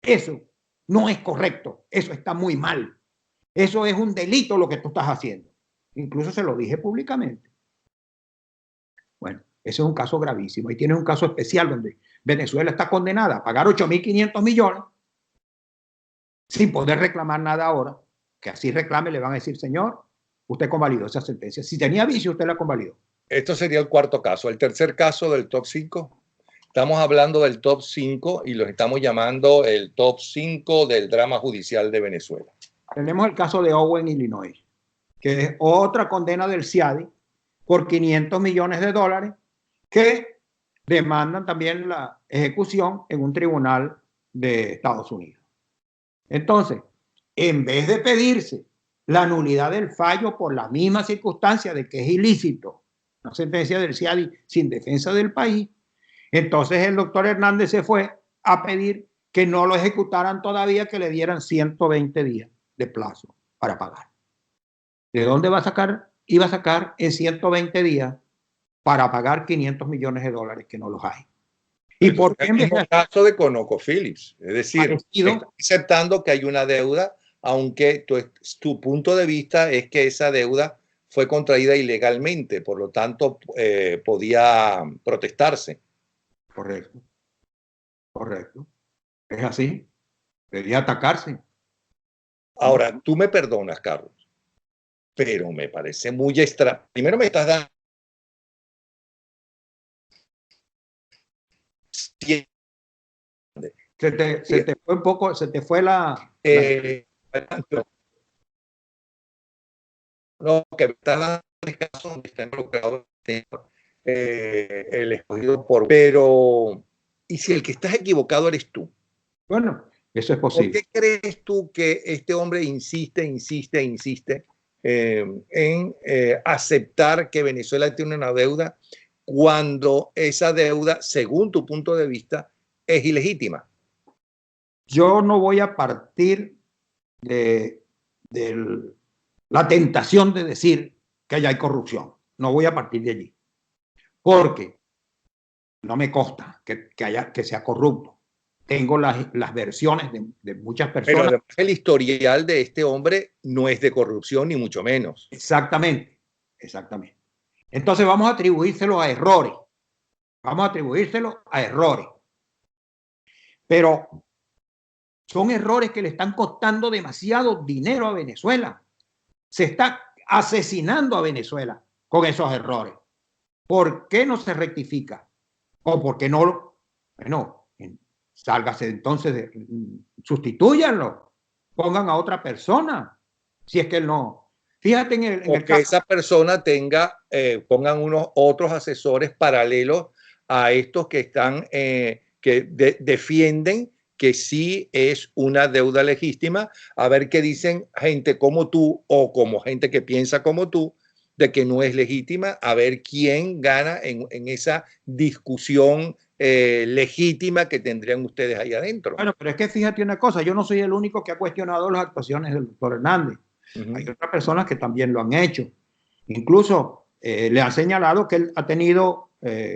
Eso no es correcto, eso está muy mal, eso es un delito lo que tú estás haciendo. Incluso se lo dije públicamente. Bueno, ese es un caso gravísimo y tienes un caso especial donde Venezuela está condenada a pagar 8.500 millones sin poder reclamar nada ahora, que así reclame le van a decir, señor, usted convalidó esa sentencia. Si tenía vicio, usted la convalidó. Esto sería el cuarto caso. El tercer caso del top 5. Estamos hablando del top 5 y los estamos llamando el top 5 del drama judicial de Venezuela. Tenemos el caso de Owen, Illinois, que es otra condena del CIADI por 500 millones de dólares que demandan también la ejecución en un tribunal de Estados Unidos. Entonces, en vez de pedirse la nulidad del fallo por la misma circunstancia de que es ilícito una sentencia del CIADI sin defensa del país, entonces el doctor Hernández se fue a pedir que no lo ejecutaran todavía, que le dieran 120 días de plazo para pagar. ¿De dónde va a sacar? Iba a sacar en 120 días para pagar 500 millones de dólares que no los hay. ¿Y por qué? En el caso de ConocoPhillips, es decir, está aceptando que hay una deuda, aunque tu punto de vista es que esa deuda fue contraída ilegalmente, por lo tanto podía protestarse. Correcto, correcto. Es así, debería atacarse. Ahora, tú me perdonas, Carlos, pero me parece muy extraño. Primero me estás dando se te fue un poco, se te fue no, que me está dando el caso donde está involucrado el escogido por... Pero, ¿y si el que estás equivocado eres tú? Bueno, eso es posible. ¿Por qué crees tú que este hombre insiste en aceptar que Venezuela tiene una deuda cuando esa deuda, según tu punto de vista, es ilegítima? Yo no voy a partir de la tentación de decir que allá hay corrupción. No voy a partir de allí. Porque no me consta que sea corrupto. Tengo las versiones de muchas personas. Pero además el historial de este hombre no es de corrupción, ni mucho menos. Exactamente, exactamente. Entonces vamos a atribuírselo a errores. Vamos a atribuírselo a errores. Pero son errores que le están costando demasiado dinero a Venezuela. Se está asesinando a Venezuela con esos errores. ¿Por qué no se rectifica? ¿O por qué no? Bueno, sálgase entonces, sustitúyanlo, pongan a otra persona, si es que él no. Fíjate en el que caso, esa persona tenga, pongan unos otros asesores paralelos a estos que están, defienden que sí es una deuda legítima, a ver qué dicen gente como tú o como gente que piensa como tú de que no es legítima, a ver quién gana en esa discusión legítima que tendrían ustedes ahí adentro. Bueno, pero es que fíjate una cosa, yo no soy el único que ha cuestionado las actuaciones del doctor Hernández. Hay otras personas que también lo han hecho. Incluso le han señalado que él ha tenido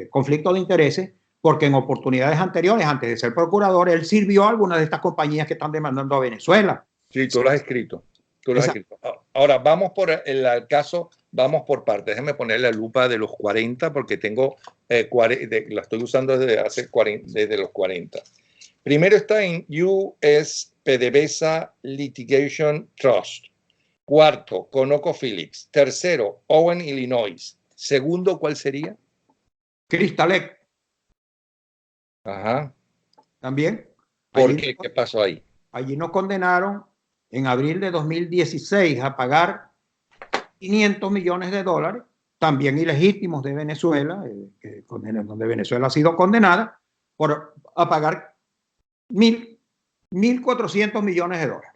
conflicto de intereses porque en oportunidades anteriores, antes de ser procurador, él sirvió a algunas de estas compañías que están demandando a Venezuela. Sí, tú lo has escrito. Ahora, vamos por el caso, vamos por partes. Déjame poner la lupa de los 40 porque tengo, la estoy usando desde los 40. Primero está en US PDVSA Litigation Trust. Cuarto, ConocoPhillips. Tercero, Owen, Illinois. Segundo, ¿cuál sería? Crystalec. Ajá. También. ¿Por qué? ¿Qué pasó ahí? Allí nos condenaron en abril de 2016 a pagar 500 millones de dólares, también ilegítimos de Venezuela, donde Venezuela ha sido condenada, a pagar 1.400 millones de dólares.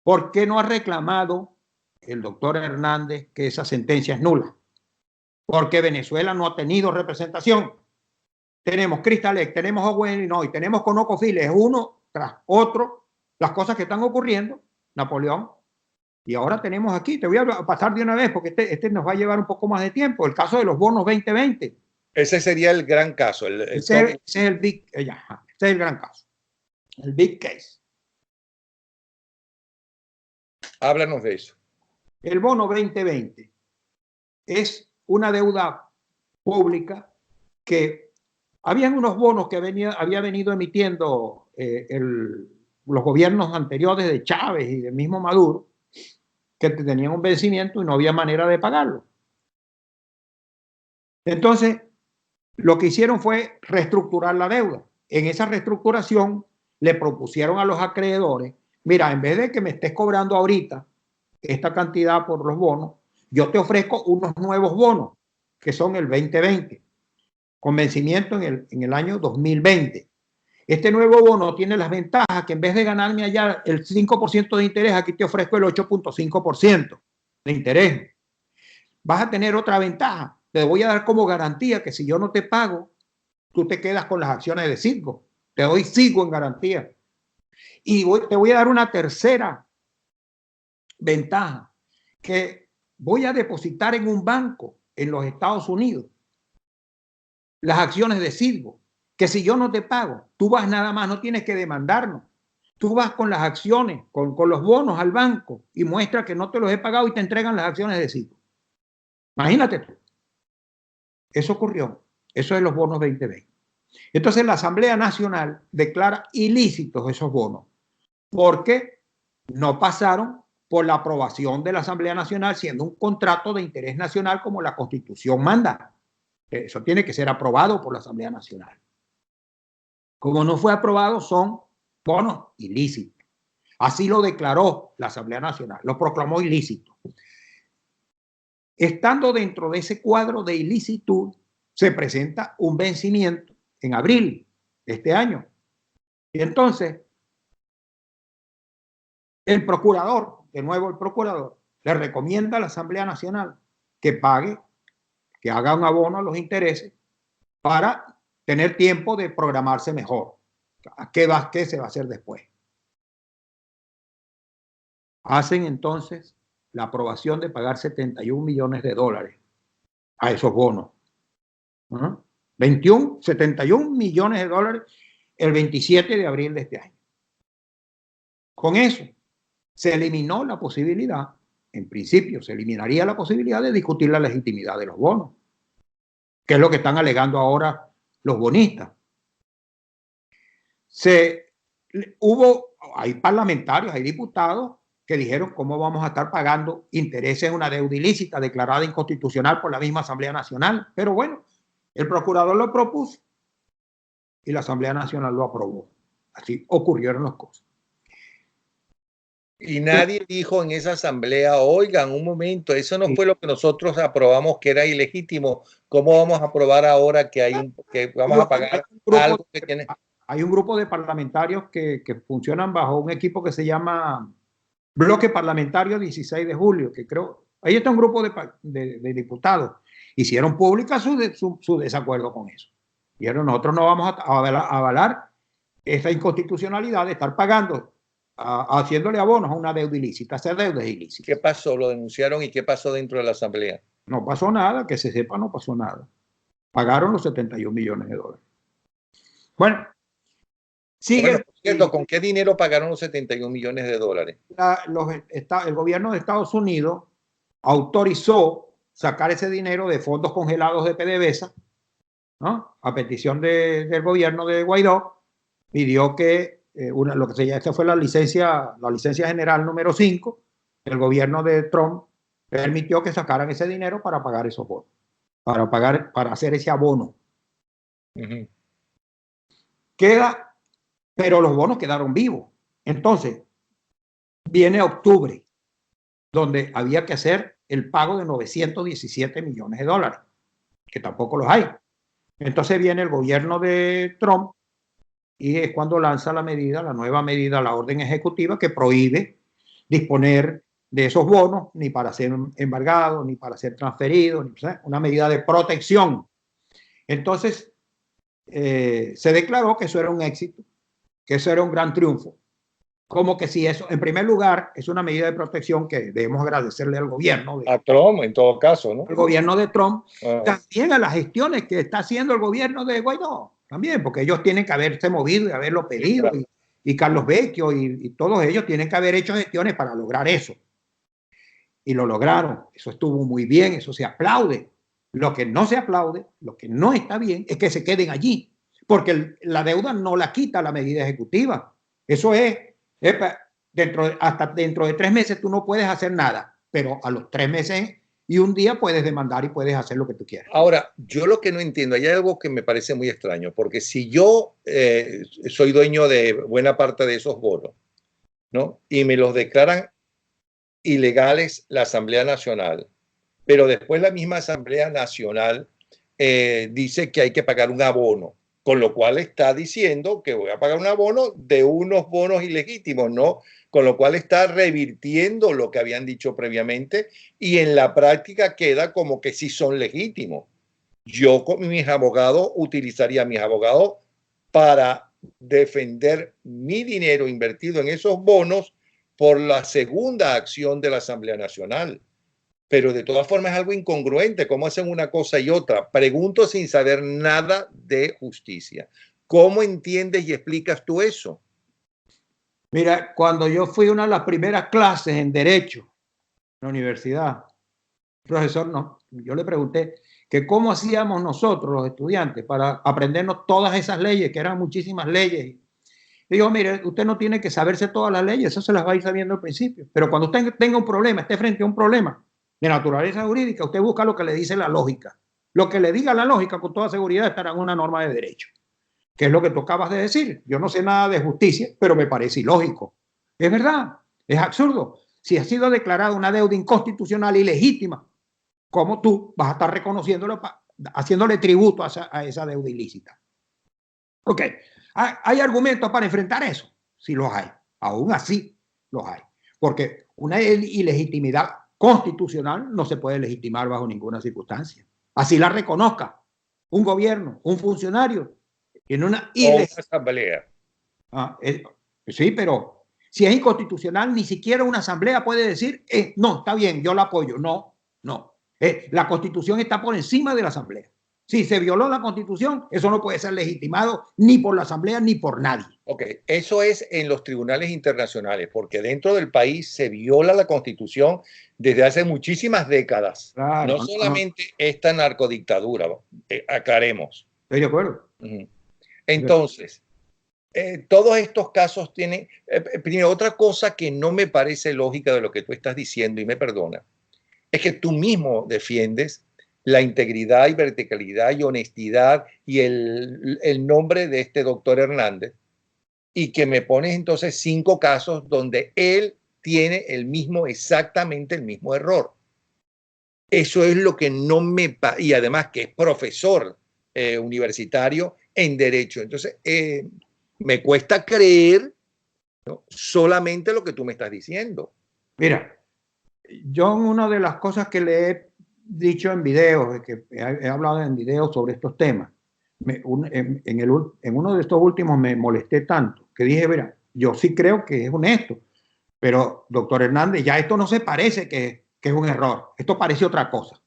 ¿Por qué no ha reclamado el doctor Hernández que esa sentencia es nula? Porque Venezuela no ha tenido representación. Tenemos Crystalec, tenemos Owen, Illinois, tenemos ConocoPhillips, uno tras otro, las cosas que están ocurriendo, Napoleón. Y ahora tenemos aquí, te voy a pasar de una vez porque este nos va a llevar un poco más de tiempo, el caso de los bonos 2020. Ese sería el gran caso. Ese es el big, ese es el gran caso, el big case. Háblanos de eso. El bono 2020 es una deuda pública que habían unos bonos que había venido emitiendo los gobiernos anteriores de Chávez y del mismo Maduro, que tenían un vencimiento y no había manera de pagarlo. Entonces, lo que hicieron fue reestructurar la deuda. En esa reestructuración le propusieron a los acreedores, mira, en vez de que me estés cobrando ahorita esta cantidad por los bonos, yo te ofrezco unos nuevos bonos, que son el 2020, con vencimiento en el año 2020. Este nuevo bono tiene las ventajas que en vez de ganarme allá el 5% de interés, aquí te ofrezco el 8.5% de interés. Vas a tener otra ventaja. Te voy a dar como garantía que si yo no te pago, tú te quedas con las acciones de Citgo. Te doy Citgo en garantía. Y te voy a dar una tercera ventaja, que voy a depositar en un banco en los Estados Unidos las acciones de Citgo, que si yo no te pago, tú vas nada más, no tienes que demandarnos. Tú vas con las acciones, con los bonos al banco y muestra que no te los he pagado y te entregan las acciones de Citgo. Imagínate tú. Eso ocurrió. Eso es los bonos 2020. Entonces la Asamblea Nacional declara ilícitos esos bonos porque no pasaron por la aprobación de la Asamblea Nacional, siendo un contrato de interés nacional como la Constitución manda. Eso tiene que ser aprobado por la Asamblea Nacional. Como no fue aprobado, son bonos ilícitos. Así lo declaró la Asamblea Nacional, lo proclamó ilícito. Estando dentro de ese cuadro de ilicitud, se presenta un vencimiento en abril de este año. Y entonces, el procurador, de nuevo el procurador, le recomienda a la Asamblea Nacional que pague, que haga un abono a los intereses para tener tiempo de programarse mejor. ¿Qué se va a hacer después? Hacen entonces la aprobación de pagar 71 millones de dólares a esos bonos. 71 millones de dólares el 27 de abril de este año. Con eso se eliminó la posibilidad, en principio se eliminaría la posibilidad de discutir la legitimidad de los bonos, que es lo que están alegando ahora los bonistas. Hay parlamentarios, hay diputados que dijeron cómo vamos a estar pagando intereses en una deuda ilícita declarada inconstitucional por la misma Asamblea Nacional. Pero bueno, el procurador lo propuso y la Asamblea Nacional lo aprobó. Así ocurrieron las cosas. Y nadie dijo en esa asamblea, oigan, un momento, eso no fue lo que nosotros aprobamos que era ilegítimo. ¿Cómo vamos a aprobar ahora que vamos a pagar algo que tiene? Hay un grupo de parlamentarios que funcionan bajo un equipo que se llama Bloque Parlamentario 16 de Julio, que creo, ahí está un grupo de diputados. Hicieron pública su desacuerdo con eso. Dijeron, nosotros no vamos a avalar esta inconstitucionalidad de estar pagando, haciéndole abonos a una deuda ilícita. Hacer deudas ilícitas. ¿Qué pasó? ¿Lo denunciaron y qué pasó dentro de la asamblea? No pasó nada, que se sepa, no pasó nada. Pagaron los 71 millones de dólares. Bueno, sigue. Bueno, ¿con qué dinero pagaron los 71 millones de dólares? El gobierno de Estados Unidos autorizó sacar ese dinero de fondos congelados de PDVSA, ¿no? A petición del gobierno de Guaidó, pidió que lo que se llama, esta fue la licencia general número 5, el gobierno de Trump permitió que sacaran ese dinero para pagar esos bonos, para hacer ese abono. Pero los bonos quedaron vivos. Entonces, viene octubre, donde había que hacer el pago de 917 millones de dólares, que tampoco los hay. Entonces viene el gobierno de Trump y es cuando lanza la nueva medida, la orden ejecutiva que prohíbe disponer de esos bonos ni para ser embargados, ni para ser transferidos, una medida de protección. Entonces, se declaró que eso era un éxito, que eso era un gran triunfo. Como que si eso, en primer lugar, es una medida de protección que debemos agradecerle al gobierno. A Trump, en todo caso, ¿no? El gobierno de Trump, también a las gestiones que está haciendo el gobierno de Guaidó, también, porque ellos tienen que haberse movido y haberlo pedido, claro. y Carlos Vecchio y todos ellos tienen que haber hecho gestiones para lograr eso. Y lo lograron, eso estuvo muy bien, eso se aplaude. Lo que no se aplaude, lo que no está bien, es que se queden allí, porque la deuda no la quita la medida ejecutiva. Eso hasta dentro de 3 meses tú no puedes hacer nada, pero a los 3 meses y un día puedes demandar y puedes hacer lo que tú quieras. Ahora, yo lo que no entiendo, hay algo que me parece muy extraño, porque si yo soy dueño de buena parte de esos bonos, ¿no? Y me los declaran ilegales la Asamblea Nacional, pero después la misma Asamblea Nacional dice que hay que pagar un abono, con lo cual está diciendo que voy a pagar un abono de unos bonos ilegítimos, ¿no? Con lo cual está revirtiendo lo que habían dicho previamente y en la práctica queda como que sí son legítimos. Yo con mis abogados utilizaría a mis abogados para defender mi dinero invertido en esos bonos por la segunda acción de la Asamblea Nacional. Pero de todas formas es algo incongruente, cómo hacen una cosa y otra. Pregunto sin saber nada de justicia. ¿Cómo entiendes y explicas tú eso? Mira, cuando yo fui a una de las primeras clases en Derecho en la universidad, el profesor yo le pregunté que cómo hacíamos nosotros, los estudiantes, para aprendernos todas esas leyes, que eran muchísimas leyes. Y digo, mire, usted no tiene que saberse todas las leyes, eso se las va a ir sabiendo al principio. Pero cuando usted tenga un problema, esté frente a un problema de naturaleza jurídica, usted busca lo que le dice la lógica. Lo que le diga la lógica, con toda seguridad, estará en una norma de derecho. Que es lo que tú acabas de decir. Yo no sé nada de justicia, pero me parece ilógico. Es verdad, es absurdo. Si ha sido declarada una deuda inconstitucional ilegítima, ¿cómo tú vas a estar reconociéndolo, haciéndole tributo a esa deuda ilícita? Ok, ¿hay argumentos para enfrentar eso? Sí los hay, aún así los hay. Porque una ilegitimidad constitucional no se puede legitimar bajo ninguna circunstancia. Así la reconozca un gobierno, un funcionario, en una asamblea. Sí, pero si es inconstitucional, ni siquiera una asamblea puede decir, no, está bien, yo la apoyo. No, no. La Constitución está por encima de la asamblea. Si se violó la Constitución, eso no puede ser legitimado ni por la asamblea ni por nadie. Ok, eso es en los tribunales internacionales, porque dentro del país se viola la Constitución desde hace muchísimas décadas. Claro, no solamente esta narcodictadura, aclaremos. Estoy de acuerdo. Entonces, todos estos casos tienen, primero, otra cosa que no me parece lógica de lo que tú estás diciendo, y me perdona, es que tú mismo defiendes la integridad y verticalidad y honestidad y el nombre de este doctor Hernández, y que me pones entonces 5 casos donde él tiene exactamente el mismo error. Eso es lo que no me... Y además que es profesor universitario en Derecho. Entonces, me cuesta creer, ¿no?, solamente lo que tú me estás diciendo. Mira, yo una de las cosas que le he dicho en videos, que he hablado en videos sobre estos temas, en uno de estos últimos me molesté tanto que dije, mira, yo sí creo que es honesto, pero doctor Hernández, ya esto no se parece que es un error, esto parece otra cosa.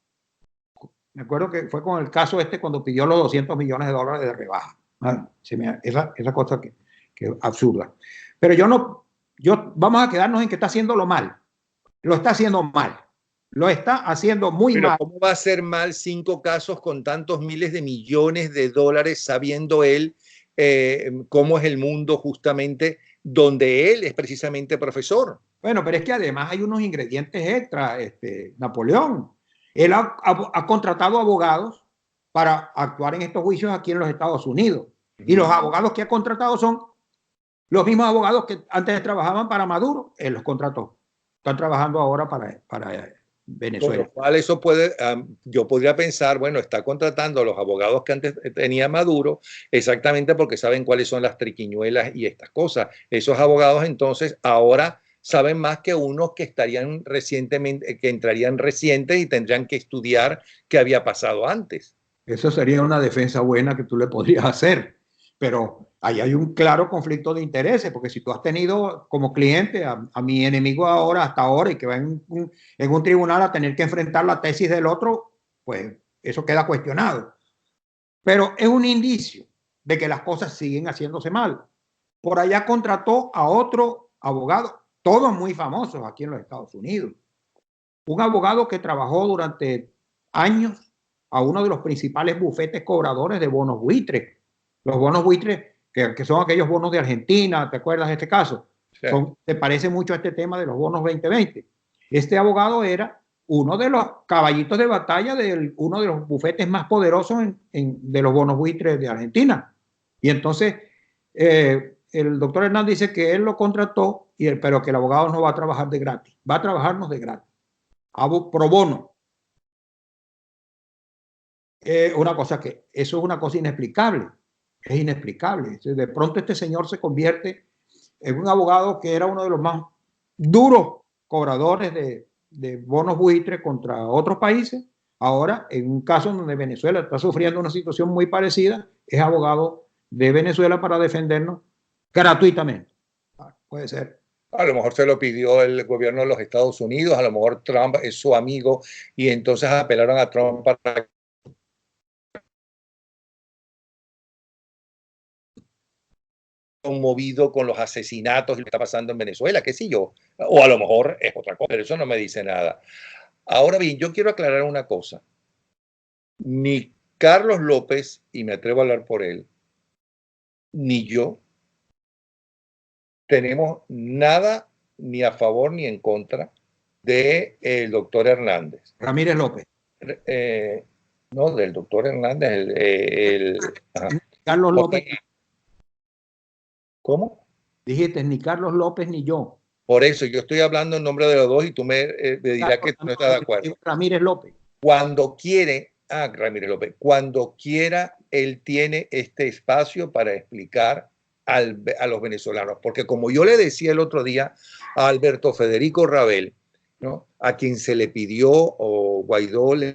Me acuerdo que fue con el caso cuando pidió los $200 millones de rebaja. Esa cosa que es absurda. Pero vamos a quedarnos en que está haciéndolo mal. Lo está haciendo mal. Lo está haciendo muy mal. ¿Cómo va a ser mal 5 casos con tantos miles de millones de dólares sabiendo él cómo es el mundo justamente donde él es precisamente profesor? Bueno, pero es que además hay unos ingredientes extra, Napoleón. Él ha contratado abogados para actuar en estos juicios aquí en los Estados Unidos. Y los abogados que ha contratado son los mismos abogados que antes trabajaban para Maduro. Él los contrató. Están trabajando ahora para Venezuela. Con lo cual eso puede, yo podría pensar, bueno, está contratando a los abogados que antes tenía Maduro exactamente porque saben cuáles son las triquiñuelas y estas cosas. Esos abogados entonces ahora saben más que unos que estarían recientemente, que entrarían recientes y tendrían que estudiar qué había pasado antes. Eso sería una defensa buena que tú le podrías hacer, pero ahí hay un claro conflicto de intereses, porque si tú has tenido como cliente a mi enemigo hasta ahora, y que va en un tribunal a tener que enfrentar la tesis del otro, pues eso queda cuestionado. Pero es un indicio de que las cosas siguen haciéndose mal. Por allá contrató a otro abogado, todos muy famosos aquí en los Estados Unidos. Un abogado que trabajó durante años a uno de los principales bufetes cobradores de bonos buitres. Los bonos buitres, que son aquellos bonos de Argentina, ¿te acuerdas de este caso? Sí. Te parece mucho a este tema de los bonos 2020. Este abogado era uno de los caballitos de batalla de uno de los bufetes más poderosos de los bonos buitres de Argentina. Y entonces el doctor Hernández dice que él lo contrató, pero que el abogado no va a trabajar de gratis, va a trabajarnos de gratis, pro bono. Una cosa que, eso es una cosa inexplicable, es inexplicable. De pronto este señor se convierte en un abogado que era uno de los más duros cobradores de bonos buitres contra otros países. Ahora, en un caso donde Venezuela está sufriendo una situación muy parecida, es abogado de Venezuela para defendernos gratuitamente. Puede ser. A lo mejor se lo pidió el gobierno de los Estados Unidos, a lo mejor Trump es su amigo y entonces apelaron a Trump para conmovido con los asesinatos y lo que está pasando en Venezuela, qué sé yo, o a lo mejor es otra cosa, pero eso no me dice nada. Ahora bien, yo quiero aclarar una cosa. Ni Carlos López, y me atrevo a hablar por él, ni yo tenemos nada ni a favor ni en contra del doctor Hernández. Ramírez López. No, del doctor Hernández. Carlos López. ¿Cómo? Dijiste, ni Carlos López ni yo. Por eso, yo estoy hablando en nombre de los dos y tú me dirás que tú no estás de acuerdo. Ramírez López. Cuando quiere, Ramírez López, cuando quiera, él tiene este espacio para explicar a los venezolanos. Porque como yo le decía el otro día a Alberto Federico Rabel, ¿no?, a quien se le pidió, o Guaidó le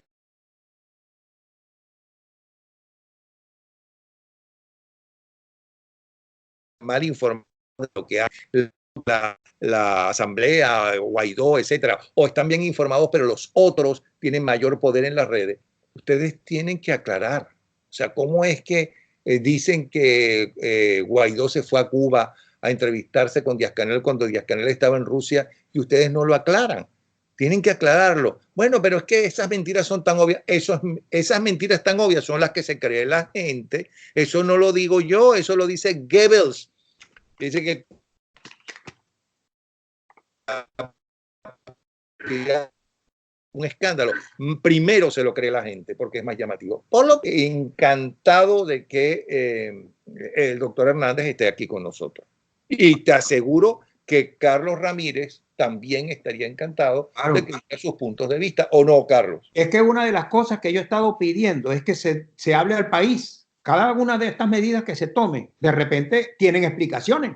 mal informado de lo que hace la asamblea, Guaidó, etcétera, o están bien informados, pero los otros tienen mayor poder en las redes. Ustedes tienen que aclarar, o sea, cómo es que dicen que Guaidó se fue a Cuba a entrevistarse con Díaz-Canel cuando Díaz-Canel estaba en Rusia y ustedes no lo aclaran. Tienen que aclararlo. Bueno, pero es que esas mentiras son tan obvias. Esas mentiras tan obvias son las que se cree la gente. Eso no lo digo yo, eso lo dice Goebbels. Dice que un escándalo. Primero se lo cree la gente porque es más llamativo. Por lo que encantado de que el doctor Hernández esté aquí con nosotros. Y te aseguro que Carlos Ramírez también estaría encantado de que diga sus puntos de vista, ¿o no, Carlos? Es que una de las cosas que yo he estado pidiendo es que se hable al país. Cada una de estas medidas que se tomen, de repente tienen explicaciones.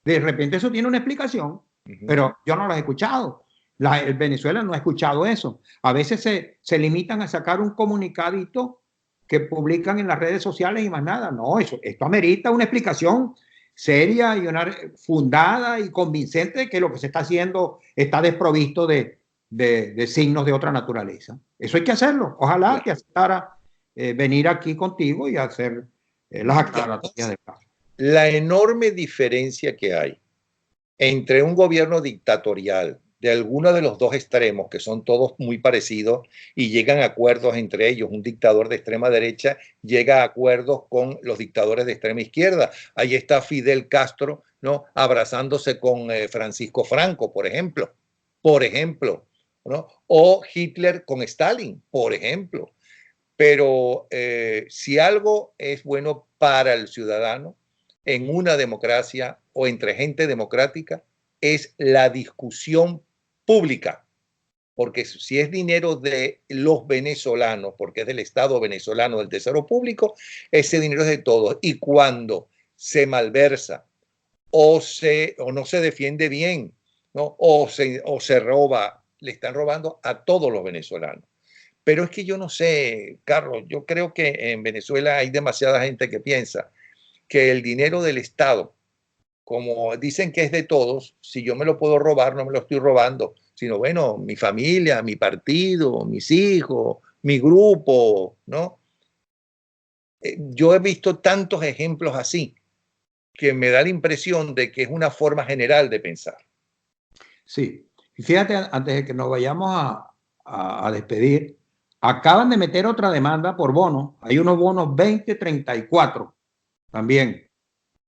De repente eso tiene una explicación, pero yo no las he escuchado. El Venezuela no ha escuchado eso. A veces se limitan a sacar un comunicadito que publican en las redes sociales y más nada. No, esto amerita una explicación seria y fundada y convincente de que lo que se está haciendo está desprovisto de signos de otra naturaleza. Eso hay que hacerlo. Ojalá que aceptara venir aquí contigo y hacer las aclaratorias del caso. La enorme diferencia que hay entre un gobierno dictatorial de alguno de los dos extremos, que son todos muy parecidos y llegan a acuerdos entre ellos. Un dictador de extrema derecha llega a acuerdos con los dictadores de extrema izquierda. Ahí está Fidel Castro, ¿no?, abrazándose con Francisco Franco, por ejemplo, ¿no?, o Hitler con Stalin, por ejemplo. Pero si algo es bueno para el ciudadano en una democracia o entre gente democrática, es la discusión pública, porque si es dinero de los venezolanos, porque es del Estado venezolano, del Tesoro Público, ese dinero es de todos. Y cuando se malversa o no se defiende bien, ¿no?, o se roba, le están robando a todos los venezolanos. Pero es que yo no sé, Carlos, yo creo que en Venezuela hay demasiada gente que piensa que el dinero del Estado, como dicen que es de todos, si yo me lo puedo robar, no me lo estoy robando, sino, bueno, mi familia, mi partido, mis hijos, mi grupo, ¿no? Yo he visto tantos ejemplos así que me da la impresión de que es una forma general de pensar. Sí, y fíjate, antes de que nos vayamos a despedir, acaban de meter otra demanda por bonos. Hay unos bonos 2034 también,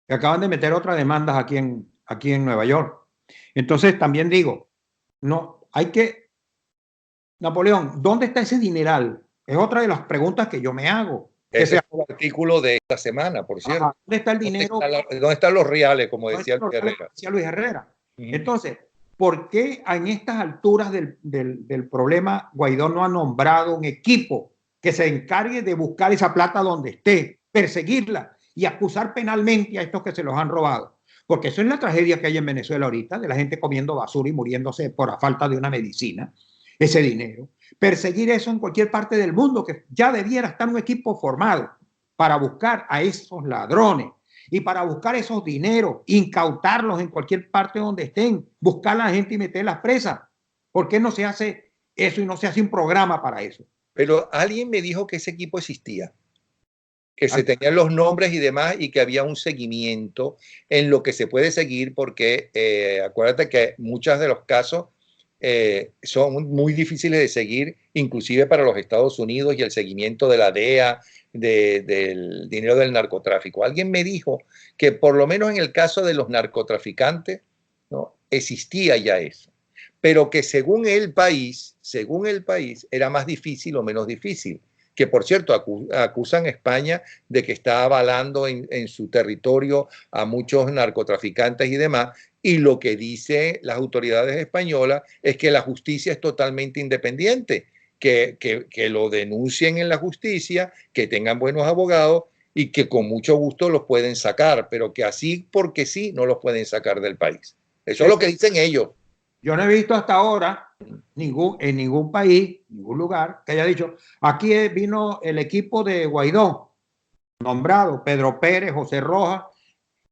que acaban de meter otras demandas aquí en Nueva York. Entonces también digo, no, hay que Napoleón, ¿dónde está ese dineral? Es otra de las preguntas que yo me hago. Ese es un artículo de esta semana, por cierto. Ajá, ¿dónde está el dinero? ¿Dónde están los reales, como decía Luis Herrera? Decía Luis Herrera. Entonces, ¿por qué en estas alturas del problema Guaidó no ha nombrado un equipo que se encargue de buscar esa plata donde esté, perseguirla y acusar penalmente a estos que se los han robado? Porque eso es la tragedia que hay en Venezuela ahorita, de la gente comiendo basura y muriéndose por la falta de una medicina, ese dinero. Perseguir eso en cualquier parte del mundo, que ya debiera estar un equipo formado para buscar a esos ladrones y para buscar esos dineros, incautarlos en cualquier parte donde estén, buscar a la gente y meterlas presas. ¿Por qué no se hace eso y no se hace un programa para eso? Pero alguien me dijo que ese equipo existía, que se tenían los nombres y demás y que había un seguimiento en lo que se puede seguir porque acuérdate que muchos de los casos son muy difíciles de seguir, inclusive para los Estados Unidos y el seguimiento de la DEA, del dinero del narcotráfico. Alguien me dijo que por lo menos en el caso de los narcotraficantes, ¿no?, existía ya eso, pero que según el país era más difícil o menos difícil. Que por cierto acusan a España de que está avalando en su territorio a muchos narcotraficantes y demás, y lo que dicen las autoridades españolas es que la justicia es totalmente independiente, que lo denuncien en la justicia, que tengan buenos abogados y que con mucho gusto los pueden sacar, pero que así porque sí no los pueden sacar del país. Eso es lo que dicen ellos. Yo no he visto hasta ahora en ningún país, ningún lugar, que haya dicho, aquí vino el equipo de Guaidó, nombrado Pedro Pérez, José Rojas,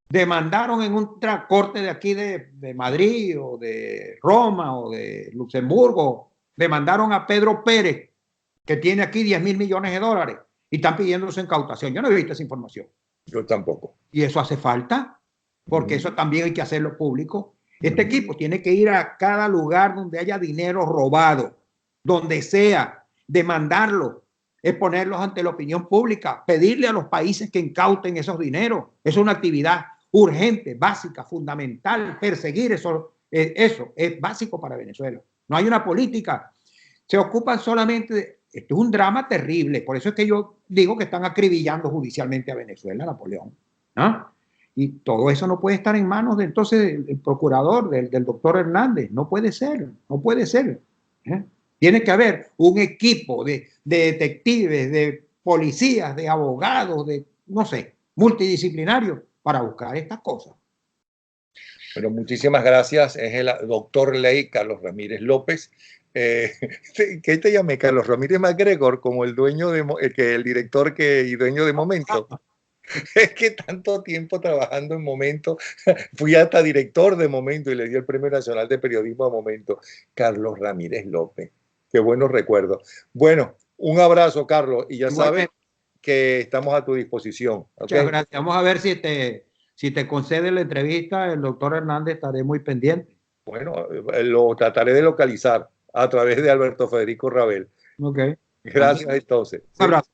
demandaron en un corte de aquí de Madrid o de Roma o de Luxemburgo, demandaron a Pedro Pérez, que tiene aquí 10.000 millones de dólares y están pidiendo su incautación. Yo no he visto esa información. Yo tampoco. Y eso hace falta, porque eso también hay que hacerlo público. Este equipo tiene que ir a cada lugar donde haya dinero robado, donde sea, demandarlo, exponerlos ante la opinión pública, pedirle a los países que incauten esos dineros. Es una actividad urgente, básica, fundamental. Perseguir eso es básico para Venezuela. No hay una política. Se ocupan solamente de... Esto es un drama terrible. Por eso es que yo digo que están acribillando judicialmente a Venezuela, Napoleón. ¿Ah? Y todo eso no puede estar en manos de entonces el procurador, del doctor Hernández. No puede ser, no puede ser. Tiene que haber un equipo de detectives, de policías, de abogados, de, no sé, multidisciplinarios para buscar estas cosas. Pero muchísimas gracias. Es el doctor Ley Carlos Ramírez López. ¿Qué te llamé? Carlos Ramírez MacGregor, como el dueño el director y dueño de Momento. Es que tanto tiempo trabajando en Momento, fui hasta director de Momento y le di el Premio Nacional de Periodismo a Momento. Carlos Ramírez López, qué buenos recuerdos. Bueno, un abrazo, Carlos, y ya sabes que estamos a tu disposición. ¿Okay? Muchas gracias. Vamos a ver si te concede la entrevista el doctor Hernández, estaré muy pendiente. Bueno, lo trataré de localizar a través de Alberto Federico Rabel. Ok. Gracias entonces. Un abrazo.